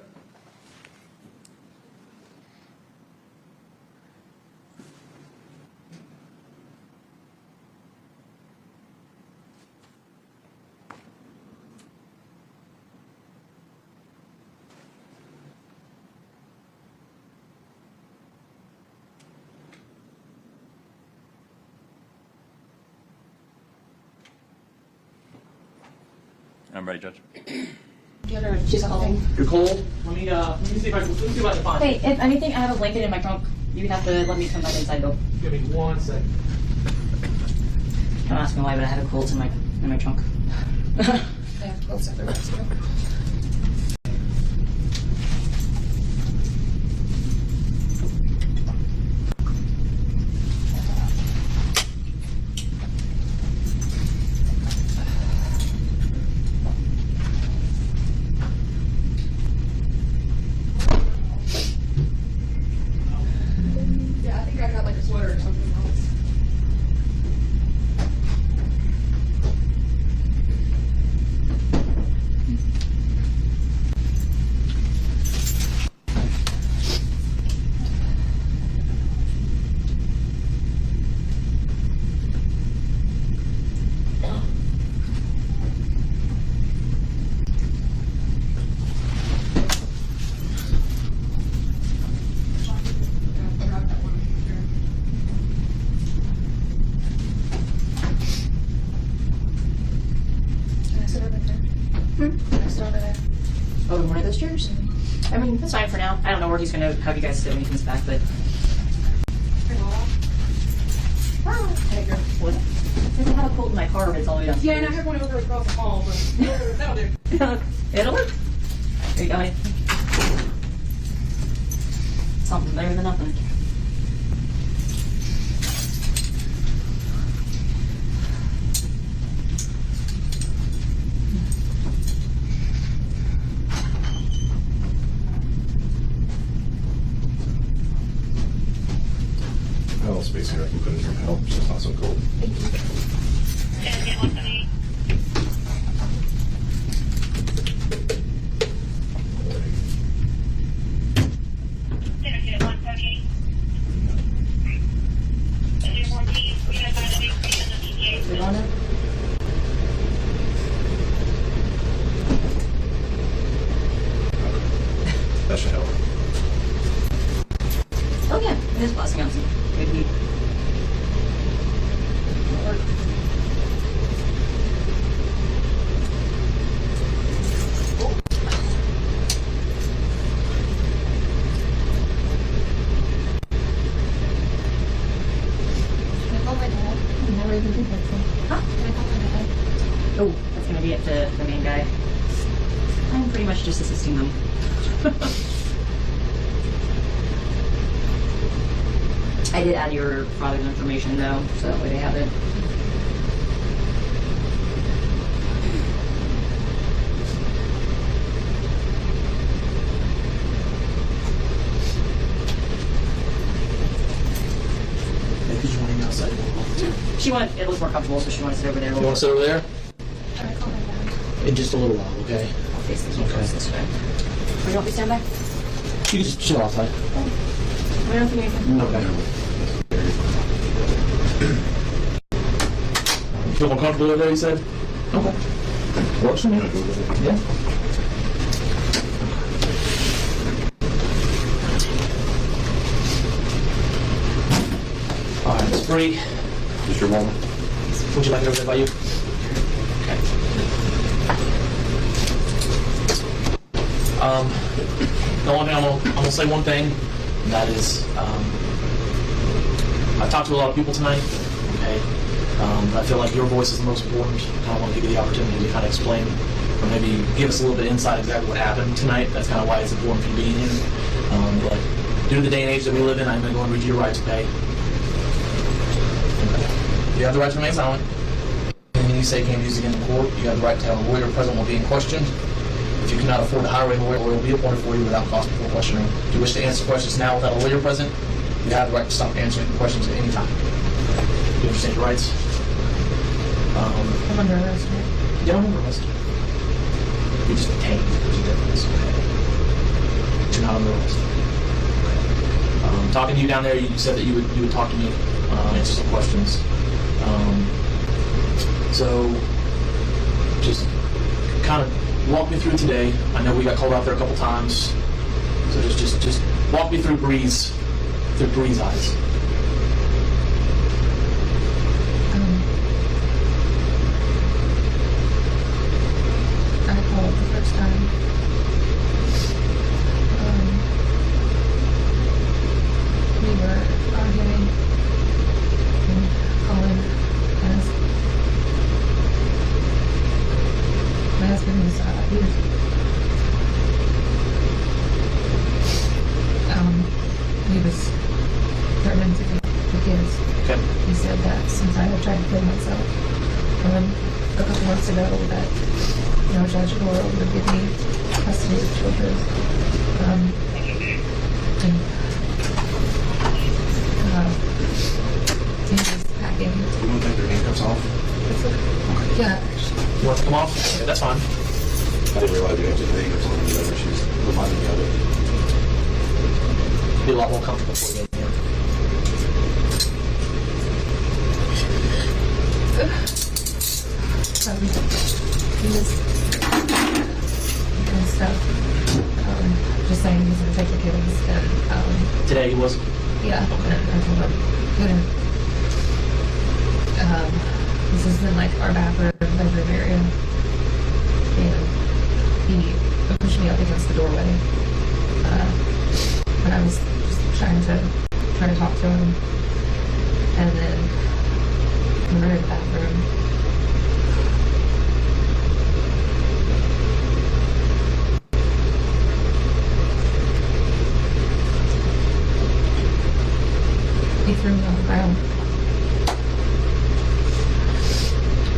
I'm ready, Judge. She's something. You're cold? Let me see if I can find Hey, if anything, I have a blanket in my trunk. You have to let me come back inside though. Give me 1 second. Don't ask me why, but I have a cold in my trunk. I have clothes everywhere too. Yeah, I think I got like a sweater or something else. Can I sit over there? Can I sit over there? Oh, in one of those chairs? I mean, that's fine for now. I don't know where he's gonna have you guys sit when he comes back, but. Hey, girl. What? I have a cold in my car, but it's all the way downstairs. Yeah, and I have one over across the hall, but that'll do. It'll work. There you go. Something better than nothing. I have space here I can put in your help, so it's not so cold. We want it? That should help. Oh yeah, it is blessing out some good heat. Oh, that's gonna be up to the main guy. I'm pretty much just assisting them. I did add your father's information though, so that way they have it. Maybe you want to go outside too. She wanted, it looks more comfortable, so she wanted to sit over there. You want to sit over there? In just a little while, okay? I'll face the key first this way. Or you want me to stand back? You can just chill outside. I don't think I can. Okay. You feel more comfortable over there, you said? Okay. Works for me. Yeah. All right, Miss Bree. Just your moment. Would you like it over there by you? Okay. The only thing I'm gonna say one thing, and that is, I've talked to a lot of people tonight, okay? But I feel like your voice is the most important. I want to give you the opportunity to kind of explain, or maybe give us a little bit of insight exactly what happened tonight. That's kind of why it's important for you being here. But due to the day and age that we live in, I'm going to go and read you your rights, okay? You have the right to remain silent. Anything you say can't be used against the court. You have the right to have a lawyer present while being questioned. If you cannot afford to hire a lawyer, will be appointed for you without cost before questioning. If you wish to answer questions now without a lawyer present, you have the right to stop answering questions at any time. Do you understand your rights? I'm under arrest, right? You don't under arrest. You're just detained. There's a difference, okay? But you're not under arrest. Talking to you down there, you said that you would talk to me, answer some questions. So just kind of walk me through today. I know we got called out there a couple times, so just walk me through Bree's eyes. first time. We were arguing, and Colin asked my husband was he was threatening to take the kids. Okay. He said that since I had tried to kill myself a couple months ago, that no judge in the world would give me custody of children. And he was packing. You want to take your handcuffs off? Yeah. You want to come off? Okay, that's fine. I didn't realize you had to think or something. She's reminding me of it. Be a lot more comfortable for you. He was and stuff. Just saying he's gonna take the kids and Today he was. yeah. And I told him, this is in like our bedroom area, and he pushed me up against the doorway. When I was just trying to talk to him, and then we were in the bathroom. He threw me on the ground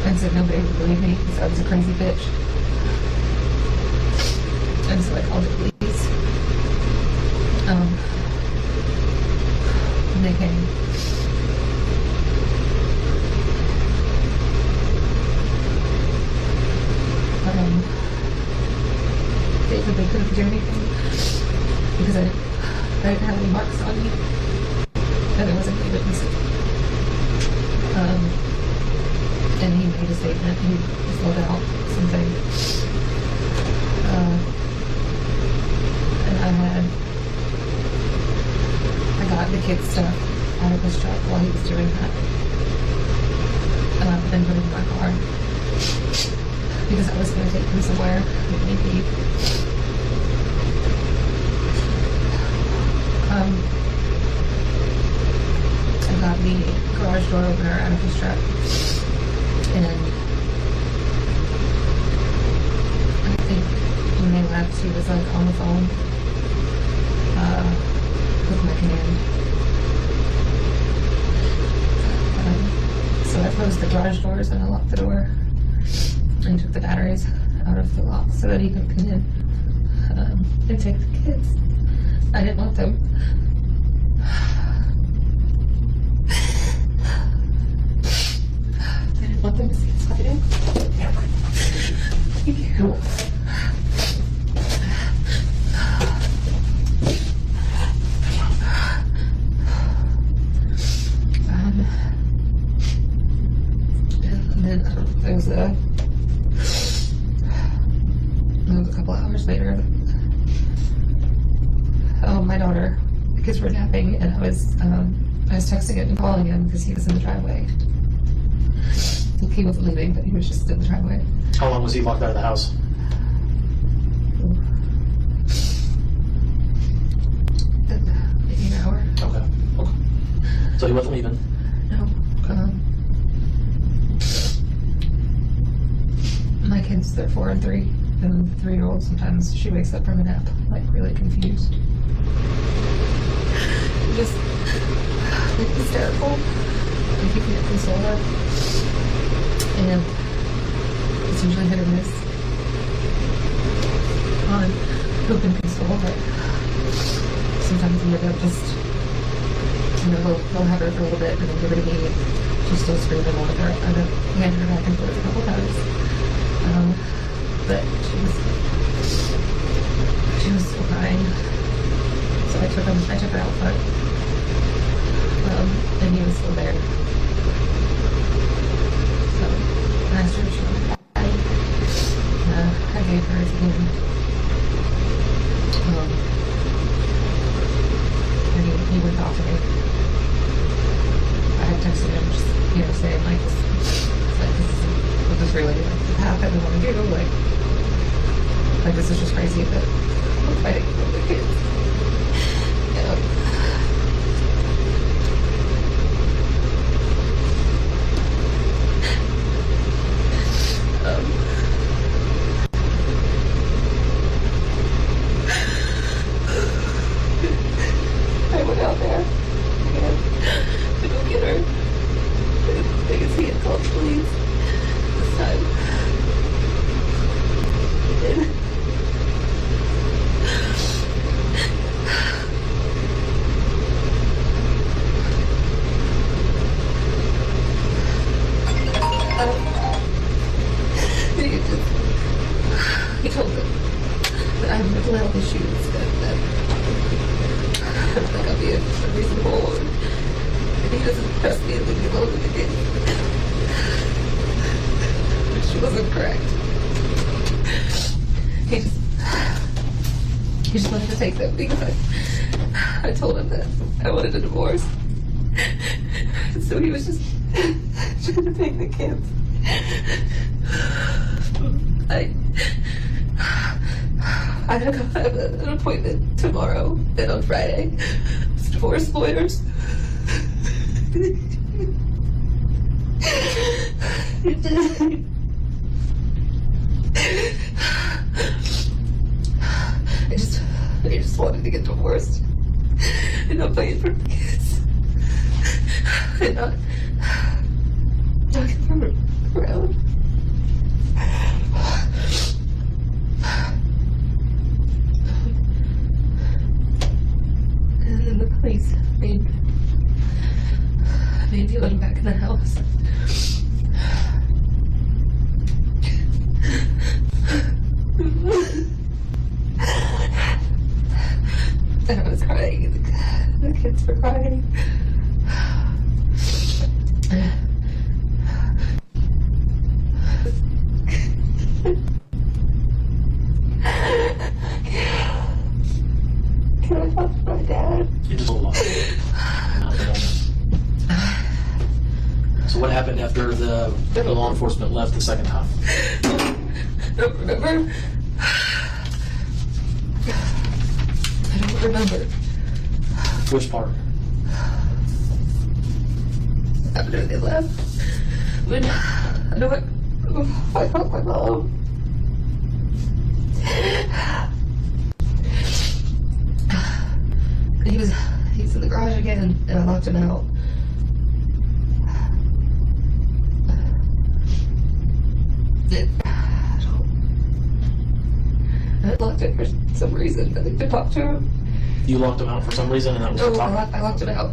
and said nobody would believe me because I was a crazy bitch. And so I called the police. And they came. They said they couldn't do anything because I didn't have any marks on me. And there wasn't any witnesses. And he made a statement. He filled out something. And I got the kids' stuff out of his truck while he was doing that. Then put it in my car. Because I was going to take him somewhere if need be. I got the garage door opener out of his truck, and I think when they left, he was like on the phone with my command. So I closed the garage doors and I locked the door and took the batteries out of the lock so that he could come in and take the kids. I didn't want them. I didn't want them to see us fighting. Thank you. And then there was a couple hours later. My daughter, the kids were napping, and I was texting him and calling him because he was in the driveway. He wasn't leaving, but he was just in the driveway. How long was he locked out of the house? Maybe an hour. Okay. So he wasn't leaving? No. My kids, they're 4 and 3, and the 3-year-old sometimes she wakes up from a nap, like really confused. Just like hysterical. Like you can't console her. And it's usually hit or miss on who can console, but sometimes we end up just, he'll have her for a little bit and then give her to me. She's still screaming on her. I've handed her back and forth a couple times. But she was still crying. So I took her out front. And he was still there. So I asked her if she wanted to die. I gave her his name. And he went off to me. I had texted him just, saying like this is really like the path that we want to do, like Like, this is just crazy that I'm fighting for the kids. I went out there and to go get her. I could see it called police this time. And he told them that I have mental health issues, that I don't think I'll be a reasonable woman. And he doesn't trust me and leave me alone with the kids. She wasn't correct. He just wanted to take them because I told him that I wanted a divorce. So he was just trying to take the kids. I have an appointment tomorrow and on Friday. It's divorce lawyers. I just wanted to get divorced and not fight for the kids and not get them around. And then the police made me let him back in the house. And I was crying, and the kids were crying. Can I talk to my dad? It just a lot. So what happened after the law enforcement left the second half? I don't remember. I don't remember. Which part? After they left. When I know I called my mom. He's in the garage again, and I locked him out. I locked him for some reason. I think to talk to him. You locked him out for some reason, and that was the top. I locked him out.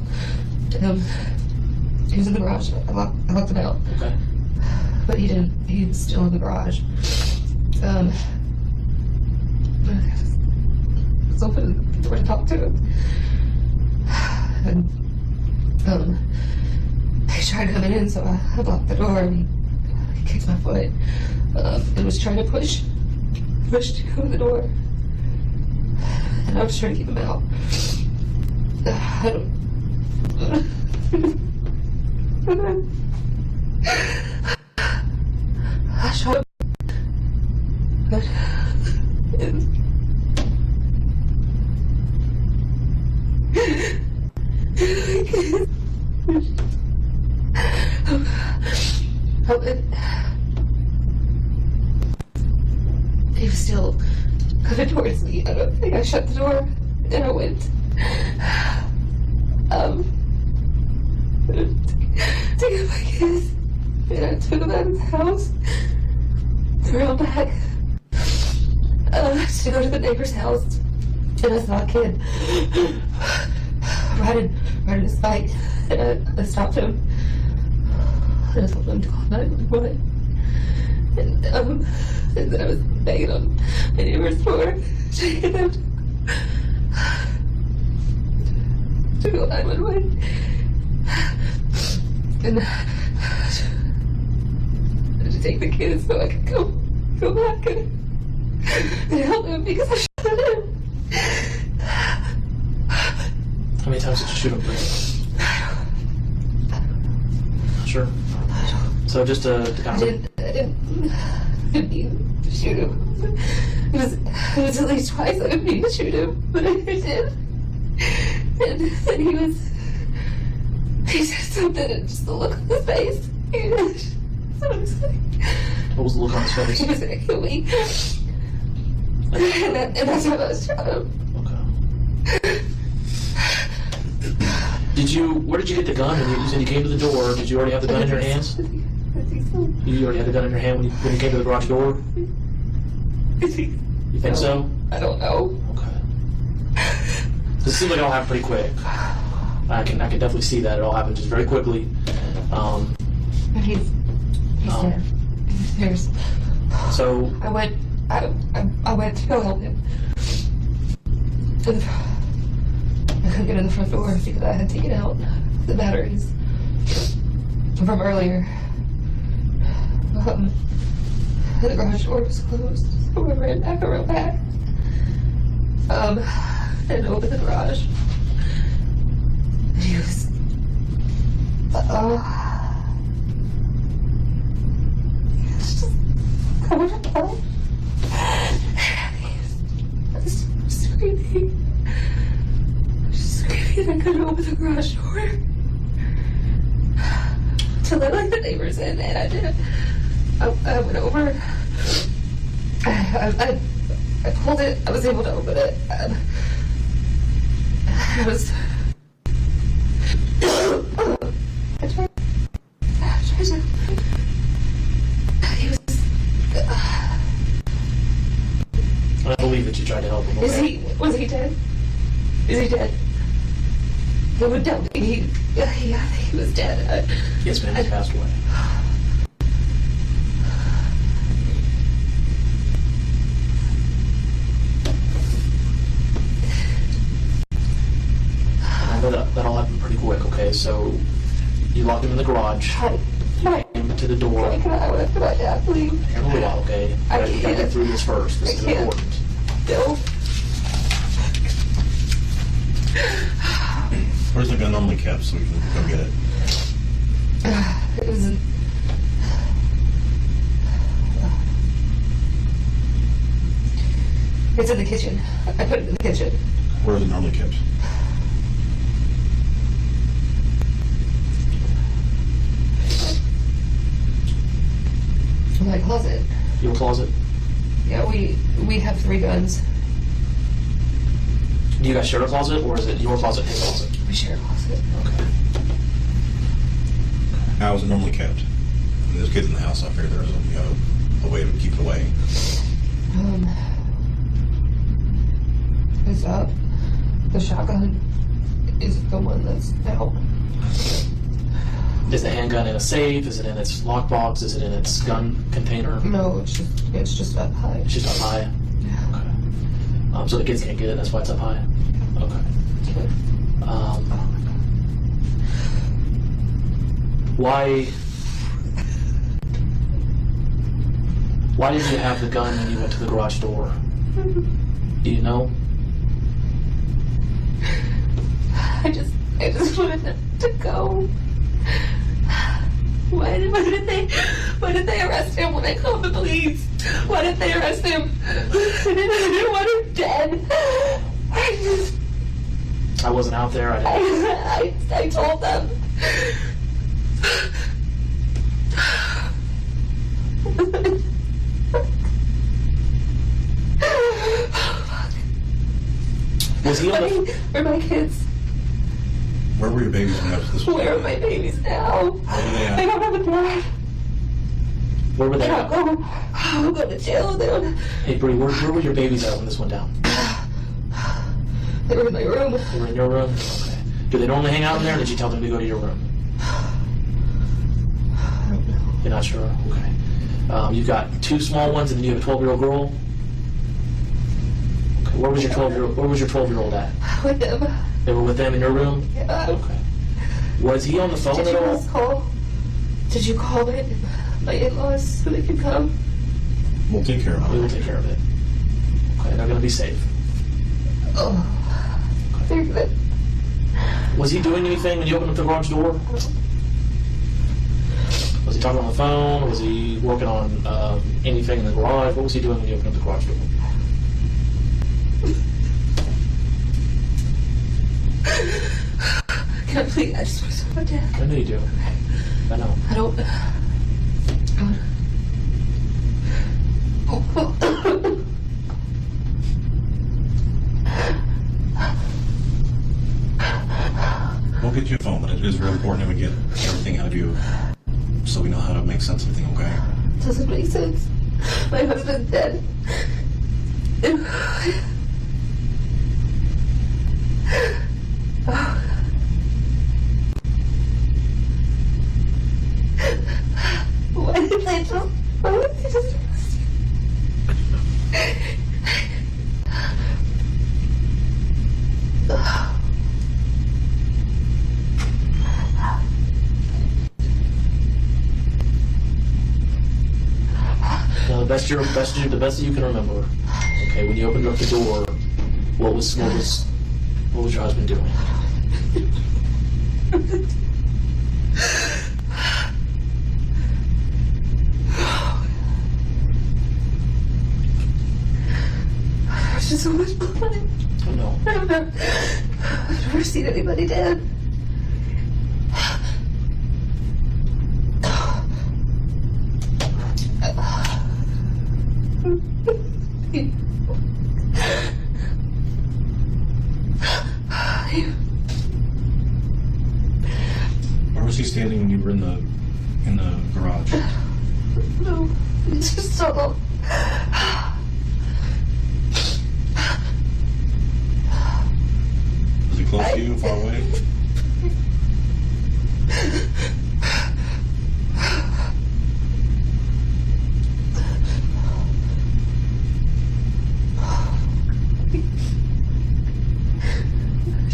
He was in the garage. I locked him out. Okay. But he didn't. He was still in the garage. I was opening the door to talk to him. And he tried coming in, so I blocked the door, and he kicked my foot. And was trying to push to go to the door. And I was trying to keep him out. I shot him. He was still coming towards me. I don't think I shut the door, and I went. To get my kids, and I took them out of the house, around back, to go to the neighbor's house, and I saw a kid riding his bike, and I stopped him, and I told him to call 911, and then I was banging on my neighbor's door, to get them to call 911. And to take the kids so I could go back and help him because I shot him. How many times did you shoot him, Bree? Sure. So just to kind of... I didn't mean to shoot him. It was at least twice I would mean to shoot him, but I did. And he said something, and just the look on his face. What was the look on his face? He was gonna kill me. And that's how I was shot him. Okay. Where did you get the gun? When you said you came to the door, did you already have the gun in your hands? I think so. You already had the gun in your hand when you came to the garage door? You think so? I don't know. Okay. This seems like it all happened pretty quick. I can definitely see that. It all happened just very quickly. He's dead. There's. So I went to go help him. I couldn't get in the front door because I had taken out the batteries from earlier. The garage door was closed, so we ran back and ran back. And opened the garage. He was. It's just covered in blood. I was screaming. I couldn't open the garage door to let like the neighbors in, and I did. I went over. I pulled it. I was able to open it. I was. I tried to. He was. I believe that you tried to help him. Okay. Was he dead? Is he dead? He would tell me he was dead. Yes, ma'am. He passed away. I know that all happened pretty quick. Okay, so you locked him in the garage. You came to the door. Can I went to my dad, please? Here in a little while, okay? I But you gotta can't. get through this first. This is I can't. important. No. Where's the gun normally kept so we can go get it? It was in. It's in the kitchen. I put it in the kitchen. Where is it normally kept? In my closet. Your closet? Yeah, we have 3 guns. Do you guys share a closet, or is it your closet, his closet? We share a closet. Okay. How is it normally kept? When there's kids in the house, I figure there's a way to keep it away. It's up. The shotgun is the one that's out. Is the handgun in a safe? Is it in its lockbox? Is it in its gun container? No, it's just up high. It's just up high? Yeah. Okay. So the kids can't get it, that's why it's up high? Okay. Why did you have the gun when you went to the garage door? Do you know? I just wanted them to go. Why did they arrest him when I called the police? Why did they arrest him? I didn't want him dead. I wasn't out there. I told them. Was he on the... Where are my kids? Where were your babies when this was Where are my babies now? Where were they at? They don't have a dad. Where were they They at? don't go. I'll go to jail. They don't. Hey, Bree, where were your babies at when this went down? They were in my room. They were in your room? Okay. Do they normally hang out in there, or did you tell them to go to your room? I don't know. You're not sure? Okay. You've got 2 small ones, and then you have a 12-year-old girl? Okay. Where was your 12-year-old at? With them. They were with them in your room? Yeah. Okay. Was he on the phone Did at you all? guys call? Did you call my in-laws so they could come? We'll take care of We will it. take care of it. Okay, they're going to be safe. Oh. They're good. Was he doing anything when you opened up the garage door? Was he talking on the phone? Was he working on anything in the garage? What was he doing when you opened up the garage door? Can I please? I just want to talk about Dad. I know you do. I know. I don't. We'll get you a phone, but it is very important that we get everything out of you so we know how to make sense of everything, okay? It doesn't make sense. My husband's dead. Why did they just arrest Now, the best that you can remember. Okay, when you opened up the door, what was your husband doing? There's just so much blood. I know. I've never seen anybody dead. Where was he standing when you were in the garage? No, it's just so. Was he close to you, far away?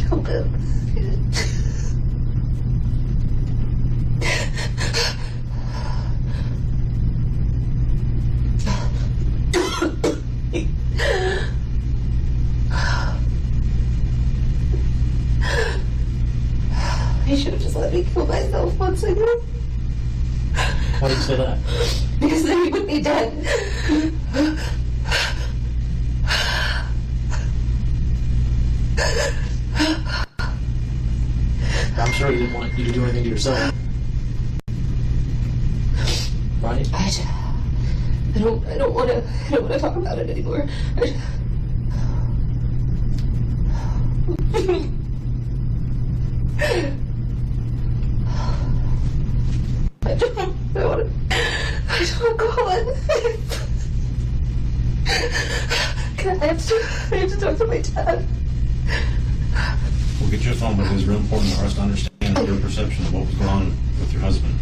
Help him. He should have just let me kill myself once ago. Why did you say that? Because then he would be dead. I'm sure he didn't want you to do anything to yourself. Right? I don't want to talk about it anymore. I don't call it. I have to talk to my dad. We'll get you a phone, but it is real important for us to understand your perception of what was going on with your husband.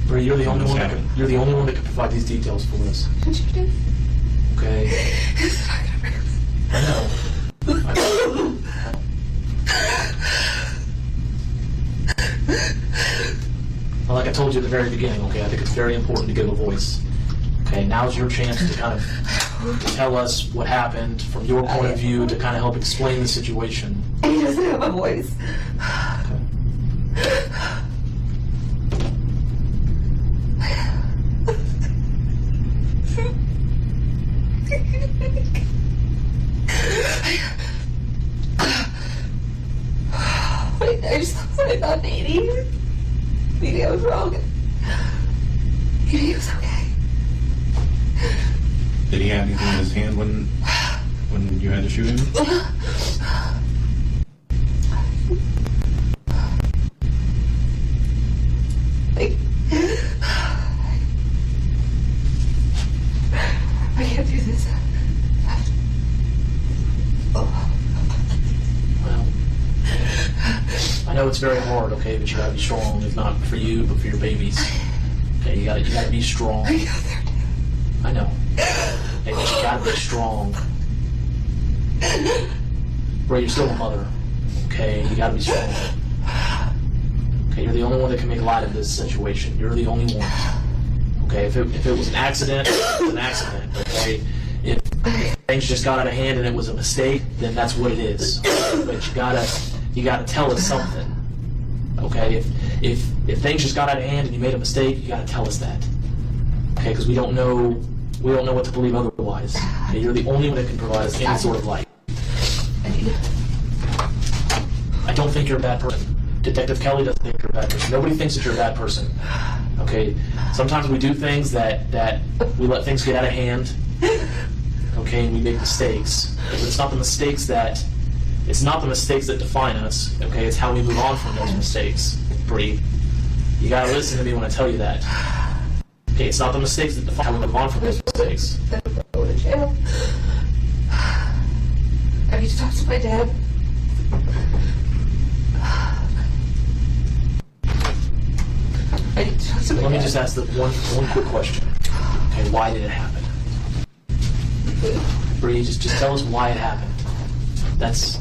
Bree, you're the only What's one. happened? You're the only one that can provide these details for us. What you do? Okay. It's not gonna break. I know. I know. Well, like I told you at the very beginning, okay, I think it's very important to give a voice. Okay, now's your chance to kind of tell us what happened from your point of view to kind of help explain the situation. He doesn't have a voice. I thought maybe I was wrong. Maybe he was okay. Did he have anything in his hand when you had to shoot him? I can't do this. Well, I know it's very hard, okay, but you gotta be strong, if not for you, but for your babies. Okay, you gotta be strong. I know. Hey, but you gotta be strong. Bro, you're still a mother. Okay, you gotta be strong. Okay, you're the only one that can make light of this situation. You're the only one. Okay, if it was an accident, it was an accident. Okay, if things just got out of hand and it was a mistake, then that's what it is. But you gotta tell us something. Okay, if things just got out of hand and you made a mistake, you gotta tell us that. Okay, because we don't know what to believe otherwise. Okay, you're the only one that can provide us any sort of light. I don't think you're a bad person. Detective Kelly doesn't think you're a bad person. Nobody thinks that you're a bad person. Okay? Sometimes we do things that we let things get out of hand. Okay, and we make mistakes. But it's not the mistakes that define us. Okay, it's how we move on from those mistakes. Bree, you gotta listen to me when I tell you that. Okay, it's not the mistakes that define how we move on from those mistakes. Go to jail. I need to talk to my dad. I need to talk to my dad. Let me just ask the one quick question. Okay, why did it happen? Bree, just tell us why it happened. That's...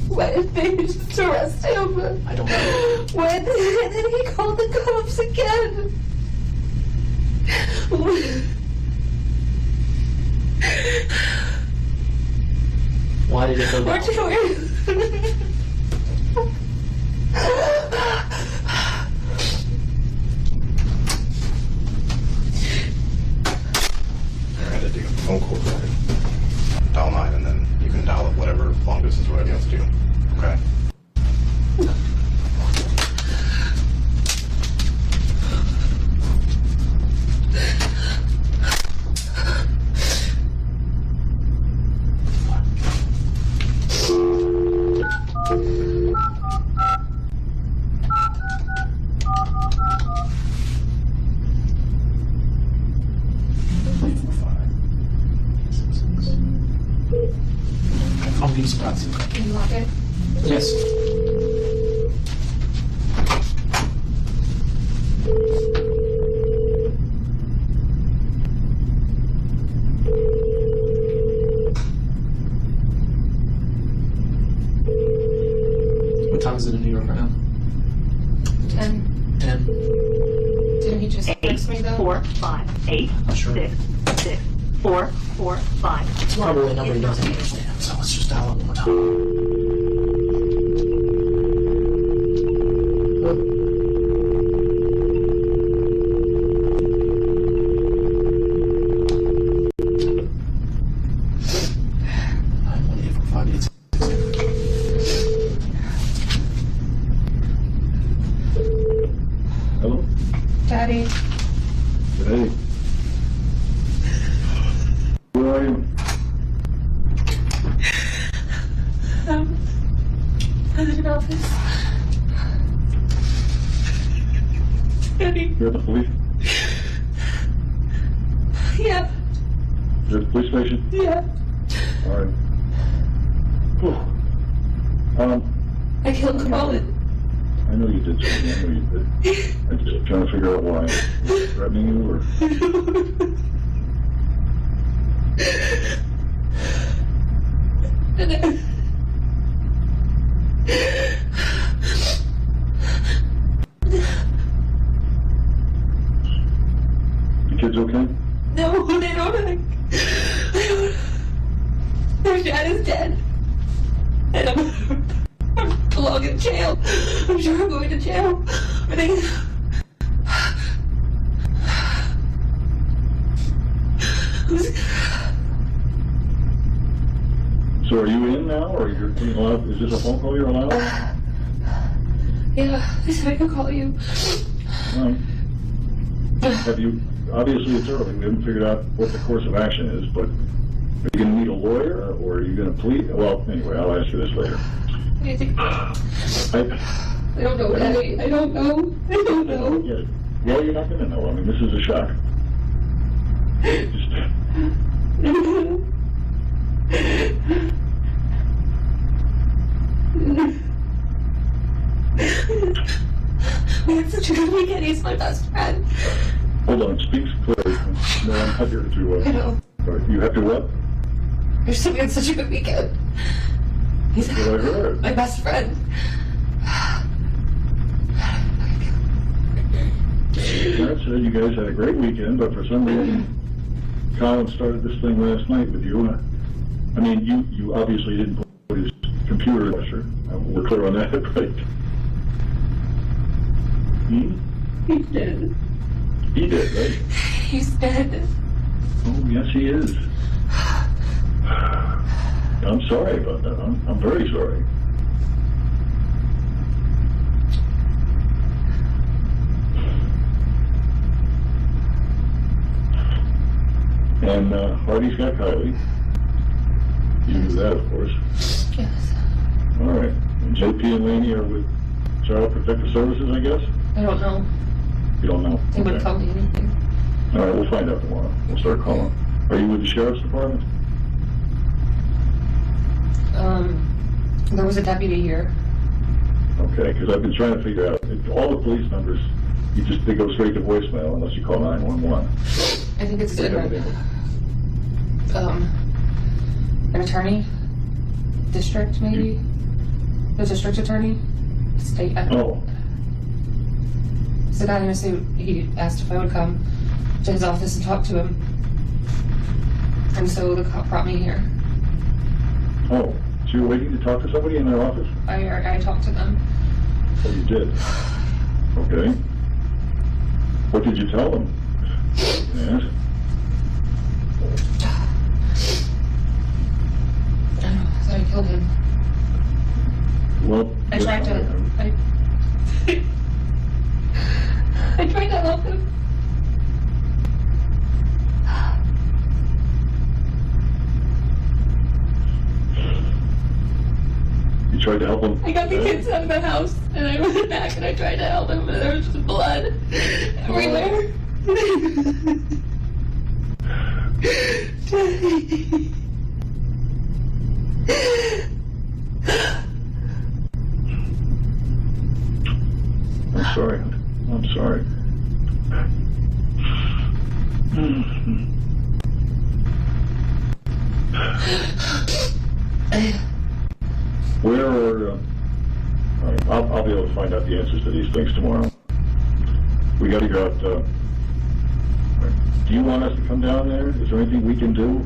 Why did they just arrest him? I don't know. When did he call the cops again? Why did it go down? I had to take a phone call, dial 9, and then you can dial up whatever long distance, whatever you have to do. Okay? I'll be surprised. Can you lock it? Yes. What time is it in New York right now? 10. 10. Didn't he just text me though? 4 5 8 Sure. 6 6 4 4 5. It's probably a number he doesn't understand, so let's just dial it one more time. Hello? Daddy. Hey. Where are you? I'm in an office. Daddy. You're at the police? Yeah. You're at the police station? Yeah. All right. Whew. I killed Colin. I know you did something. I know you did. I'm just trying to figure out why. Was he threatening you or? The kids okay? No, they don't. Their dad is dead. And I'm belong in jail. I'm sure I'm going to jail. I think. So are you in now, or you're being allowed? Is this a phone call you're allowed? Yeah, I said I could call you. Have you? Obviously, it's early. We haven't figured out what the course of action is, but are you going to need a lawyer, or are you going to plead? Well, anyway, I'll ask you this later. What do you think? I don't know, Daddy. I don't know. I don't know. Yeah. Well, you're not going to know. I mean, this is a shock. We had such a good weekend. He's my best friend. Hold on, speak clearly. No, I'm not here to. I know. You have to what? We had such a good weekend. He's That's what I heard. my best friend. Parents said you guys had a great weekend, but for some reason, Colin started this thing last night with you. I mean, you obviously didn't put his computer pressure. We're clear on that, right? He's dead. He did, right? He's dead. Oh, yes, he is. I'm sorry about that. I'm very sorry. And Hardy's got Kylie. You knew that, of course. Yes. All right. And JP and Laney are with Child Protective Services, I guess? I don't know. You don't know? They wouldn't tell me anything. All right, we'll find out tomorrow. We'll start calling. Are you with the Sheriff's Department? There was a deputy here. Okay, because I've been trying to figure out, all the police numbers, they go straight to voicemail unless you call 911. I think it's an attorney, district maybe. There's a district attorney, state. I don't know. It's the guy in a suit. He asked if I would come to his office and talk to him, and so the cop brought me here. Oh, so you're waiting to talk to somebody in their office? I talked to them. Oh, you did? Okay. What did you tell them? Yes. I thought I killed him. Well, I tried to. I tried to help him. You tried to help him? I got the kids out of the house, and I went back and I tried to help him, and there was just blood everywhere. I'm sorry. I'm sorry. Where are... all right, I'll be able to find out the answers to these things tomorrow. We got to figure out... do you want us to come down there? Is there anything we can do?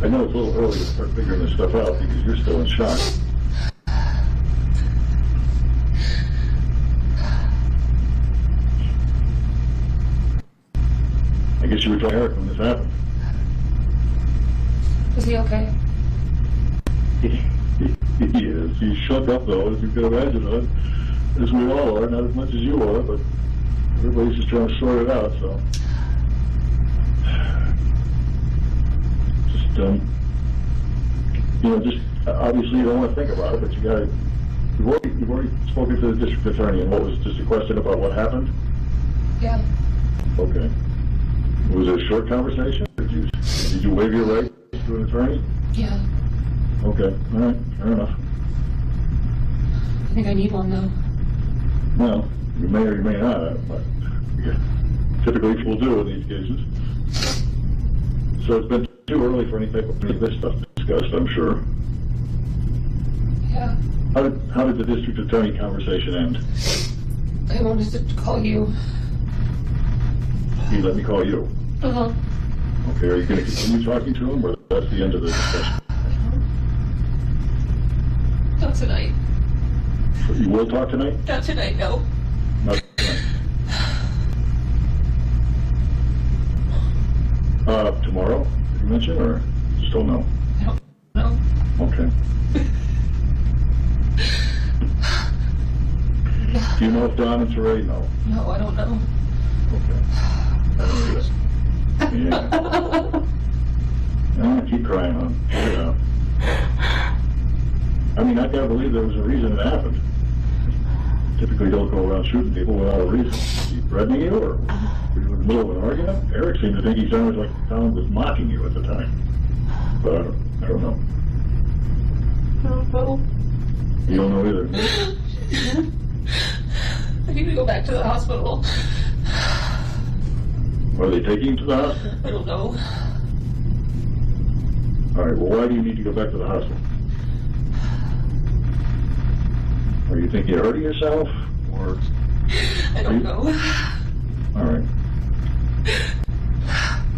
I know it's a little early to start figuring this stuff out because you're still in shock. I guess you were trying Eric when this happened. Is he okay? He is. He's shook up, though, as you can imagine, as we all are. Not as much as you are, but everybody's just trying to sort it out, so. Just, just obviously you don't want to think about it, but you got to. You've already spoken to the district attorney, and what was just a question about what happened? Yeah. Okay. Was it a short conversation? Did you waive your right to an attorney? Yeah. Okay. All right. Fair enough. I think I need one, though. Well, you may or you may not, but typically people do in these cases. So it's been too early for any type of this stuff discussed, I'm sure. Yeah. How did the district attorney conversation end? I wanted to call you. He let me call you. Uh-huh. Okay, are you going to continue talking to him, or that's the end of the discussion? Not tonight. You will talk tonight? Not tonight, no. Not tonight. Tomorrow, did you mention, or you just don't know? I don't know. Okay. Do you know if Don and Teray know? No, I don't know. Okay. Yeah. Keep crying, hon. Yeah. I mean, I gotta believe there was a reason it happened. Typically don't go around shooting people without a reason. He threatening you, or were you in the middle of an argument? Eric seemed to think he sounded like Tom was mocking you at the time. But I don't know. I don't know. You don't know either. I need to go back to the hospital. Are they taking you to the hospital? I don't know. All right, well, why do you need to go back to the hospital? Are you thinking of hurting yourself, or? I don't know. All right.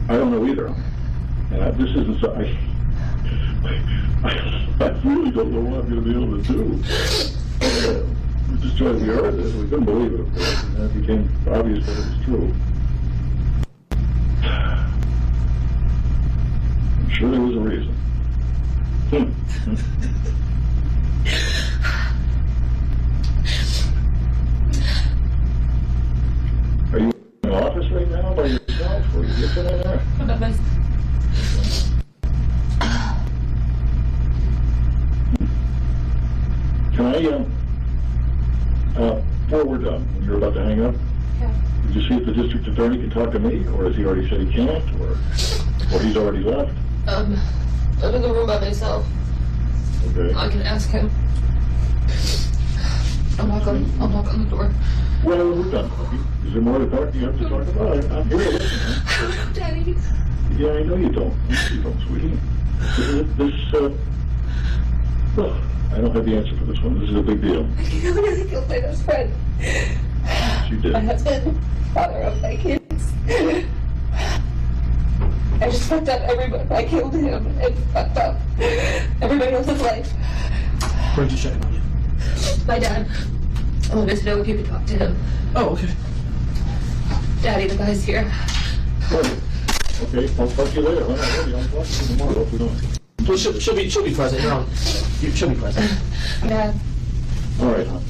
I don't know either. And this isn't, I really don't know what I'm going to be able to do. We're just trying to be honest. We couldn't believe it, of course, and then it became obvious that it was true. I'm sure there was a reason. Are you in the office right now by yourself, or are you Get in there. About this. Can I, before we're done, when you're about to hang up, did you see if the district attorney can talk to me, or has he already said he can't, or he's already left? I'm in the room by myself. Okay. I can ask him. I'll knock on the door. Well, we're done. Is there more to talk? You have to talk about it. I'm here to listen. Daddy. Yeah, I know you don't. You don't, sweetie. Well, I don't have the answer for this one. This is a big deal. I can't believe I killed my best friend. You did. My husband, father of my kids. I just fucked up everybody. I killed him and fucked up everybody else's life. Where'd you check on you? My dad. I wanted to know if you could talk to him. Oh, okay. Daddy, the guy's here. Okay, I'll talk to you later. I'll talk to you tomorrow if we don't. Well, she'll be present. You're on. She'll be present. Dad. All right, hon.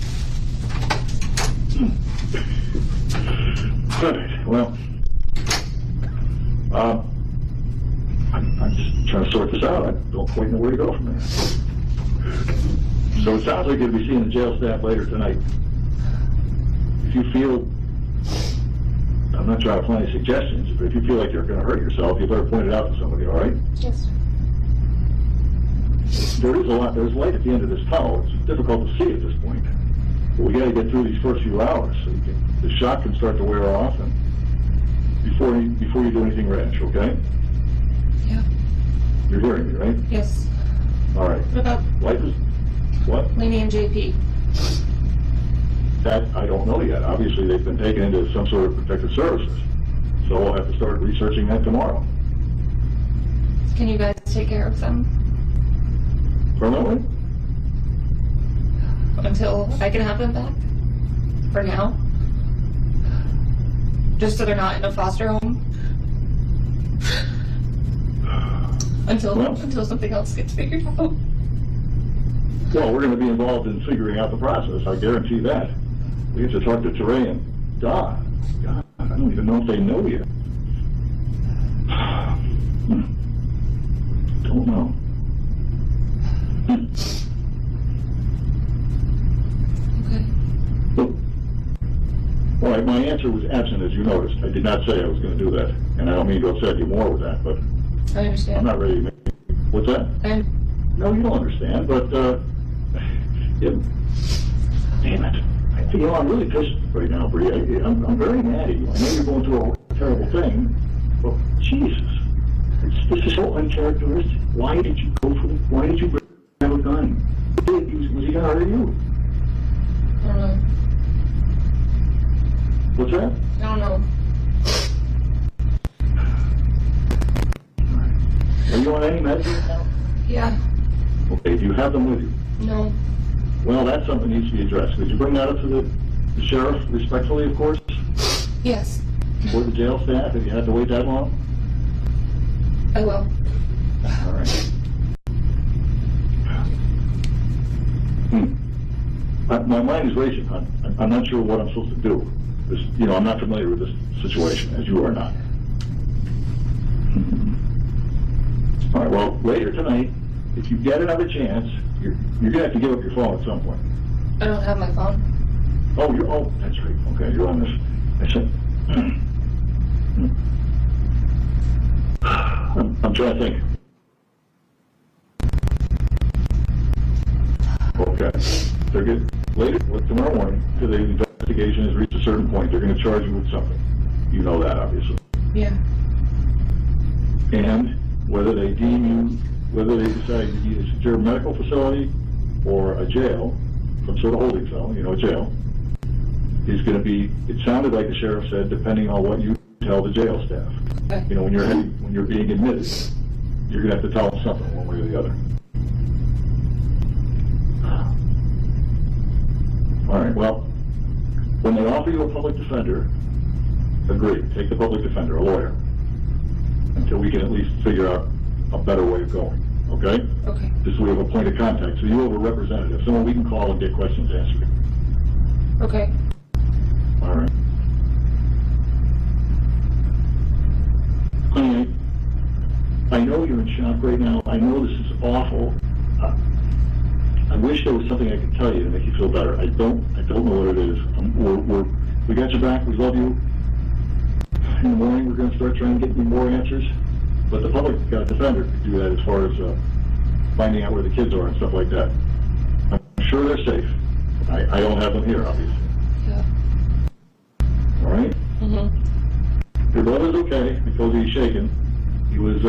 All right, well, I'm just trying to sort this out. I don't quite know where to go from there. So it sounds like you'll be seeing the jail staff later tonight. If you feel, I'm not trying to plant any suggestions, but if you feel like you're going to hurt yourself, you better point it out to somebody, all right? Yes. There's light at the end of this tunnel. It's difficult to see at this point. But we got to get through these first few hours so the shock can start to wear off and before you do anything rash, okay? Yeah. You're hearing me, right? Yes. All right. What about Life is, what? Lainey and JP? That I don't know yet. Obviously, they've been taken into some sort of protective services. So we'll have to start researching that tomorrow. Can you guys take care of them Permanently? until I can have them back? For now? Just so they're not in a foster home? Until something else gets figured out. Well, we're going to be involved in figuring out the process. I guarantee that. We have to talk to Teray and Don. God, I don't even know if they know yet. Don't know. Okay. All right, my answer was absent, as you noticed. I did not say I was going to do that, and I don't mean to upset you more with that, but I understand. I'm not ready to make... What's that? No, you don't understand, but, damn it. I'm really pissed right now, Bree. I'm very mad at you. I know you're going through a terrible thing, but Jesus, this is so uncharacteristic. Why did you go for it? Why did you grab a gun? Was he going to hurt you? I don't know. What's that? I don't know. Are you on any medicine now? Yeah. Okay, do you have them with you? No. Well, that's something that needs to be addressed. Could you bring that up to the sheriff, respectfully, of course? Yes. Or the jail staff, if you had to wait that long? I will. All right. My mind is racing, hon. I'm not sure what I'm supposed to do. I'm not familiar with this situation, as you are not. All right, well, later tonight, if you get another chance, you're going to have to give up your phone at some point. I don't have my phone. Oh, that's right. Okay, you're on this. That's it. I'm trying to think. Okay. They're good. Later, tomorrow morning, till the investigation has reached a certain point, they're going to charge you with something. You know that, obviously. Yeah. And whether they decide you need a secure medical facility or a jail, some sort of holding cell, a jail, is going to be, it sounded like the sheriff said, depending on what you tell the jail staff. Okay. When you're being admitted, you're going to have to tell them something one way or the other. All right, well, when they offer you a public defender, agree, take the public defender, a lawyer, until we can at least figure out a better way of going, okay? Okay. This way we have a point of contact, so you have a representative, someone we can call and get questions answered. Okay. All right. right now. I know this is awful. I wish there was something I could tell you to make you feel better. I don't know what it is. We got your back. We love you. In the morning, we're going to start trying to get you more answers. But the public defender could do that as far as finding out where the kids are and stuff like that. I'm sure they're safe. I don't have them here, obviously. Yeah. All right? Mm-hmm. Your brother's okay because he's shaking. He was,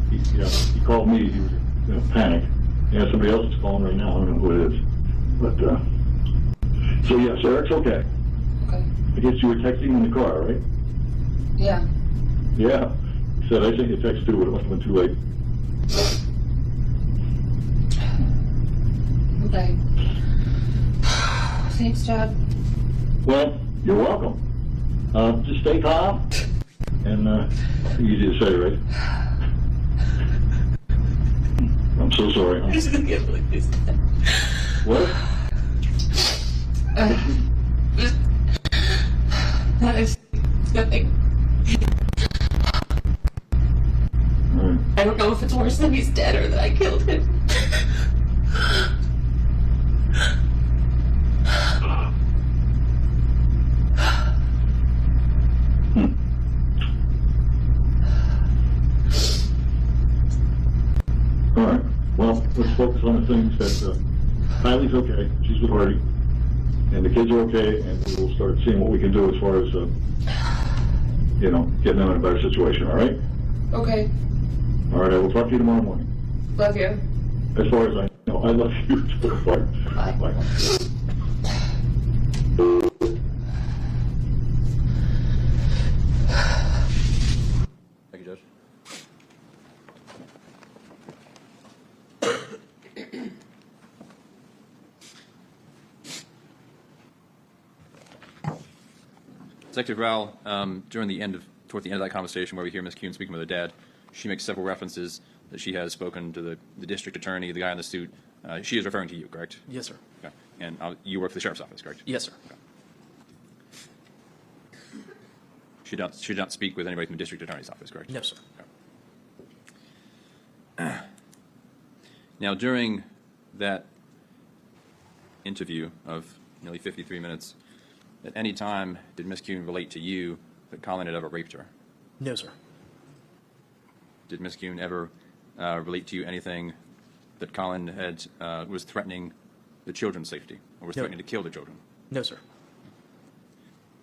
he called me. He was in a panic. Yeah, somebody else is calling right now. I don't know who it is. But, so yes, Eric's okay. Okay. I guess you were texting in the car, right? Yeah. Yeah. He said, I sent you a text too, but it must have been too late. Okay. Thanks, Dad. Well, you're welcome. Just stay calm. And, easy to say, right? I'm so sorry. I just can't believe this. What? That is nothing. Right. I don't know if it's worse than he's dead or that I killed him. All right. Well, let's focus on the things that Kylie's okay. She's with Hardy. And the kids are okay, and we'll start seeing what we can do as far as, getting them in a better situation, all right? Okay. All right, I will talk to you tomorrow morning. Love you. As far as I know, I love you too. Bye. Bye. Thank you, Judge. Detective Rowell, toward the end of that conversation where we hear Ms. Kuhn speaking with her dad, she makes several references that she has spoken to the district attorney, the guy in the suit. She is referring to you, correct? Yes, sir. Okay. And you work for the sheriff's office, correct? Yes, sir. Okay. She did not speak with anybody from the district attorney's office, correct? No, sir. Okay. Now, during that interview of nearly 53 minutes, at any time did Ms. Kuhn relate to you that Colin had ever raped her? No, sir. Did Ms. Kuhn ever relate to you anything that Colin had was threatening the children's safety or was No. threatening to kill the children? No, sir.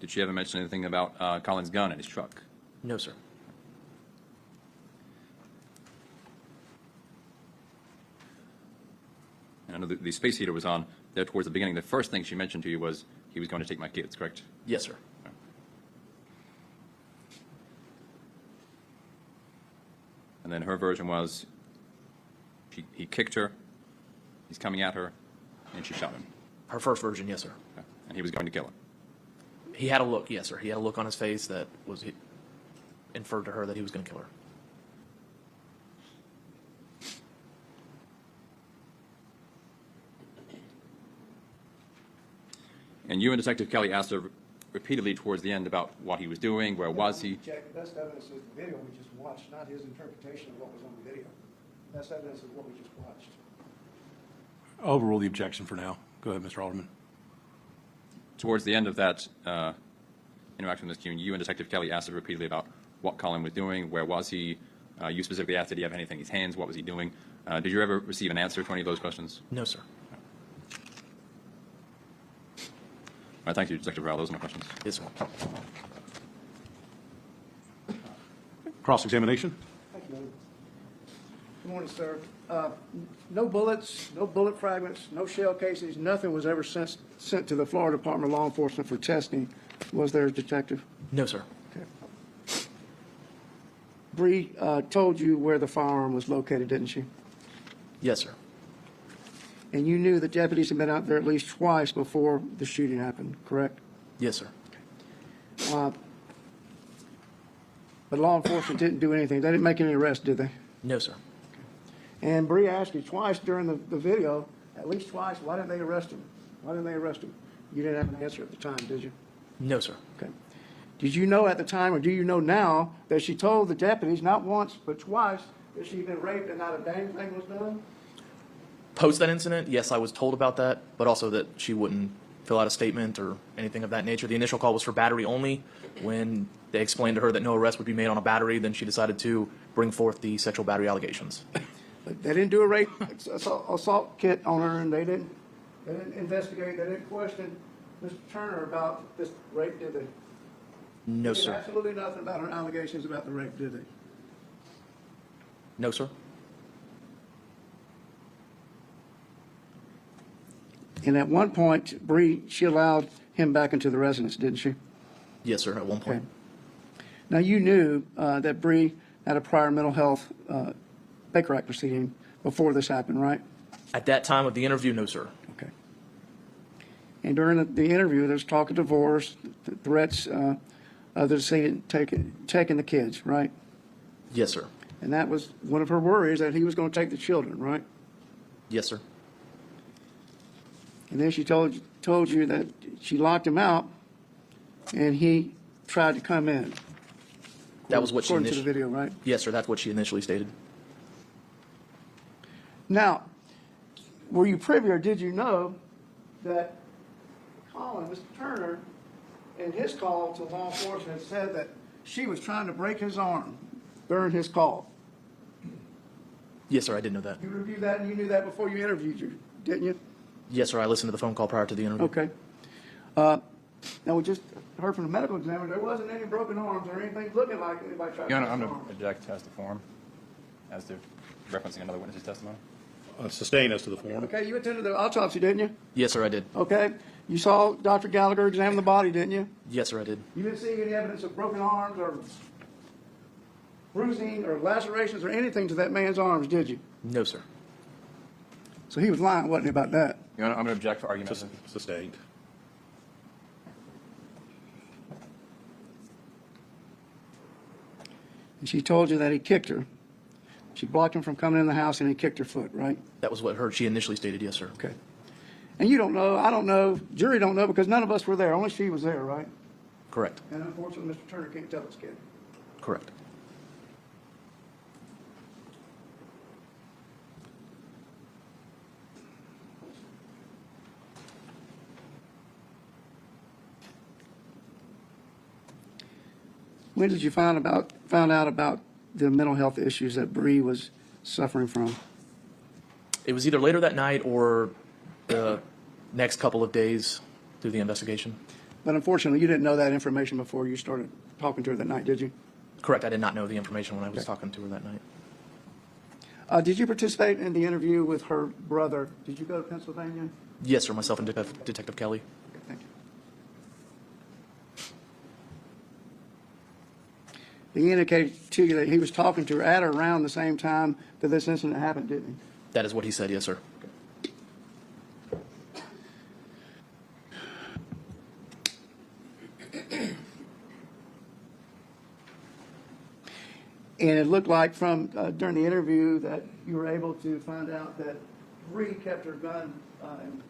Did she ever mention anything about Colin's gun in his truck? No, sir. And I know the space heater was on there towards the beginning. The first thing she mentioned to you was he was going to take my kids, correct? Yes, sir. Okay. And then her version was he kicked her, he's coming at her, and she shot him. Her first version, yes, sir. Okay. And he was going to kill her. He had a look, yes, sir. He had a look on his face that was inferred to her that he was going to kill her. And you and Detective Kelly asked her repeatedly towards the end about what he was doing, where was he? Jack, the best evidence is the video we just watched, not his interpretation of what was on the video. Best evidence is what we just watched. Overrule the objection for now. Go ahead, Mr. Alderman. Towards the end of that interaction with Ms. Kuhn, you and Detective Kelly asked her repeatedly about what Colin was doing, where was he? You specifically asked, did he have anything in his hands? What was he doing? Did you ever receive an answer to any of those questions? No, sir. All right, thank you, Detective Rowell. Those are my questions. Yes, sir. Cross-examination? Thank you. Good morning, sir. No bullets, no bullet fragments, no shell casings, nothing was ever sent to the Florida Department of Law Enforcement for testing. Was there, Detective? No, sir. Okay. Bree told you where the firearm was located, didn't she? Yes, sir. And you knew the deputies had been out there at least twice before the shooting happened, correct? Yes, sir. But law enforcement didn't do anything. They didn't make any arrests, did they? No, sir. And Bree asked you twice during the video, at least twice, why didn't they arrest him? Why didn't they arrest him? You didn't have an answer at the time, did you? No, sir. Okay. Did you know at the time, or do you know now, that she told the deputies, not once, but twice, that she'd been raped and not a dang thing was done? Post that incident, yes, I was told about that, but also that she wouldn't fill out a statement or anything of that nature. The initial call was for battery only. When they explained to her that no arrest would be made on a battery, then she decided to bring forth the sexual battery allegations. But they didn't do a rape assault kit on her, and they didn't investigate, they didn't question Mr. Turner about this rape, did they? No, They did sir. absolutely nothing about her allegations about the rape, did they? No, sir. And at one point, Bree, she allowed him back into the residence, didn't she? Yes, sir, at one point. Okay. Now, you knew that Bree had a prior mental health Baker Act proceeding before this happened, right? At that time of the interview, no, sir. Okay. And during the interview, there's talk of divorce, threats of the decedent taking the kids, right? Yes, sir. And that was one of her worries, that he was going to take the children, right? Yes, sir. And then she told you that she locked him out, and he tried to come in. That was what she according to the initially. video, right? Yes, sir. That's what she initially stated. Now, were you privy, or did you know that Colin, Mr. Turner, in his call to law enforcement said that she was trying to break his arm during his call? Yes, sir. I did know that. You reviewed that, and you knew that before you interviewed you, didn't you? Yes, sir. I listened to the phone call prior to the interview. Okay. Now, we just heard from the medical examiner, there wasn't any broken arms or anything looking like anybody tried to Your break Honor, his I'm arm. to object as to form, as to referencing another witness's testimony. Sustain as to the form. Okay, you attended the autopsy, didn't you? Yes, sir. I did. Okay. You saw Dr. Gallagher examine the body, didn't you? Yes, sir. I did. You didn't see any evidence of broken arms or bruising or lacerations or anything to that man's arms, did you? No, sir. So he was lying, wasn't he, about that? Your Honor, I'm going to object for argument. Sustained. And she told you that he kicked her. She blocked him from coming in the house and he kicked her foot, right? That was what she initially stated. Yes, sir. Okay. And you don't know, I don't know, jury don't know because none of us were there. Only she was there, right? Correct. And unfortunately, Mr. Turner can't tell us, kid. Correct. When did you found out about the mental health issues that Bree was suffering from? It was either later that night or the next couple of days through the investigation. But unfortunately, you didn't know that information before you started talking to her that night, did you? Correct. I did not know the information when I was talking to her that night. Did you participate in the interview with her brother? Did you go to Pennsylvania? Yes, sir. Myself and Detective Kelly. Okay, thank you. He indicated to you that he was talking to her at or around the same time that this incident happened, didn't he? That is what he said. Yes, sir. And it looked like from during the interview that you were able to find out that Bree kept her gun in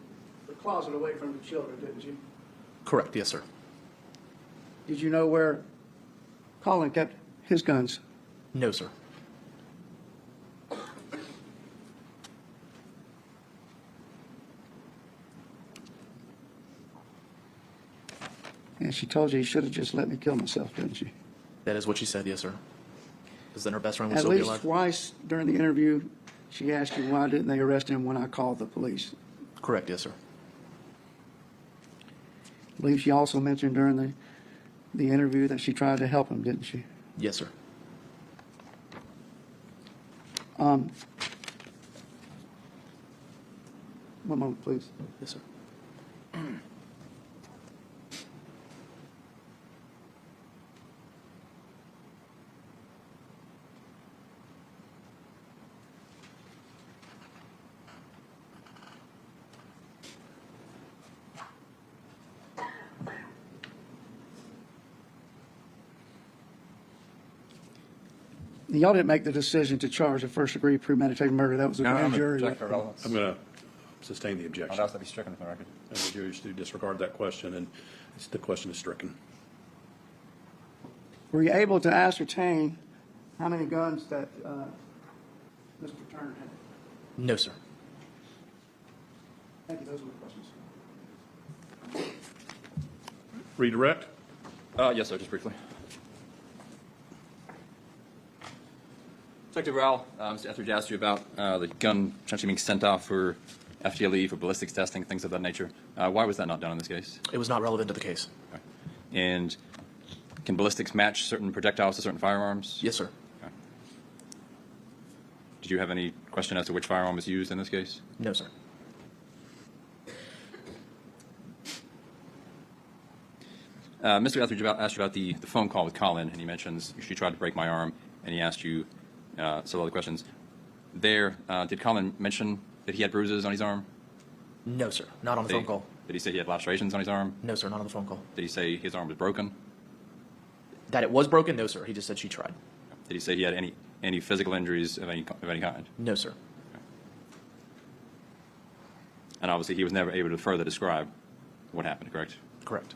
the closet away from the children, didn't you? Correct. Yes, sir. Did you know where Colin kept his guns? No, sir. And she told you should have just let me kill myself, didn't she? That is what she said. Yes, sir. Because then her best friend would At still be least alive. twice during the interview, she asked you why didn't they arrest him when I called the police. Correct. Yes, sir. I believe she also mentioned during the interview that she tried to help him, didn't she? Yes, sir. One moment, please. Yes, sir. Y'all didn't make the decision to charge a first-degree premeditated murder. That was a No, I'm grand going to jury. object for relevance. I'm going to sustain the I'd objection. ask that be stricken from the record. And the jury to disregard that question, and the question is stricken. Were you able to ascertain how many guns that Mr. Turner had? No, sir. Thank you, those were the questions. Redirect? Yes, sir, just briefly. Detective Rowell, Mr. Etheridge asked you about the gun potentially being sent off for FTLE, for ballistics testing, things of that nature. Why was that not done in this case? It was not relevant to the case. Okay. And can ballistics match certain projectiles to certain firearms? Yes, sir. Okay. Did you have any question as to which firearm was used in this case? No, sir. Mr. Etheridge asked you about the phone call with Colin, and he mentions she tried to break my arm, and he asked you several other questions. Did Colin mention that he had bruises on his arm? No, sir. Not on the phone call. Did he say he had lacerations on his arm? No, sir. Not on the phone call. Did he say his arm was broken? That it was broken? No, sir. He just said she tried. Did he say he had any physical injuries of any kind? No, sir. Okay. And obviously he was never able to further describe what happened, correct? Correct.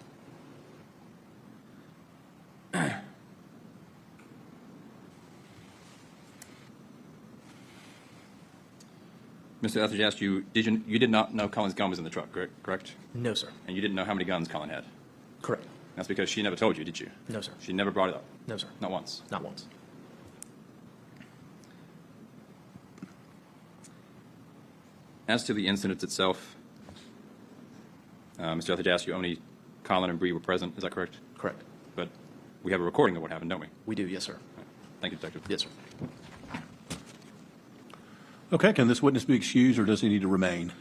Mr. Etheridge asked you, you did not know Colin's gun was in the truck, correct? No, sir. And you didn't know how many guns Colin had? Correct. That's because she never told you, did you? No, sir. She never brought it up? No, sir. Not once? Not once. As to the incident itself, Mr. Etheridge asked you only Colin and Bree were present, is that correct? Correct. But we have a recording of what happened, don't we? We do, yes, sir. Thank you, Detective. Yes, sir. Okay, can this witness be excused, or does he need to remain?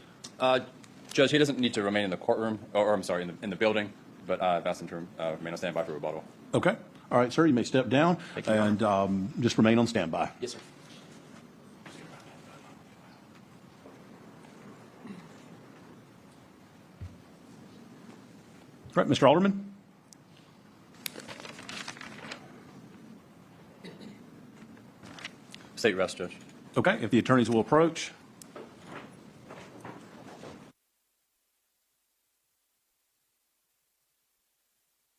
Judge, he doesn't need to remain in the courtroom, or I'm sorry, in the building, but I've asked him to remain on standby for rebuttal. Okay. All right, sir, you may step down and just remain on standby. Yes, sir. All right, Mr. Alderman. State rest, Judge. Okay, if the attorneys will approach.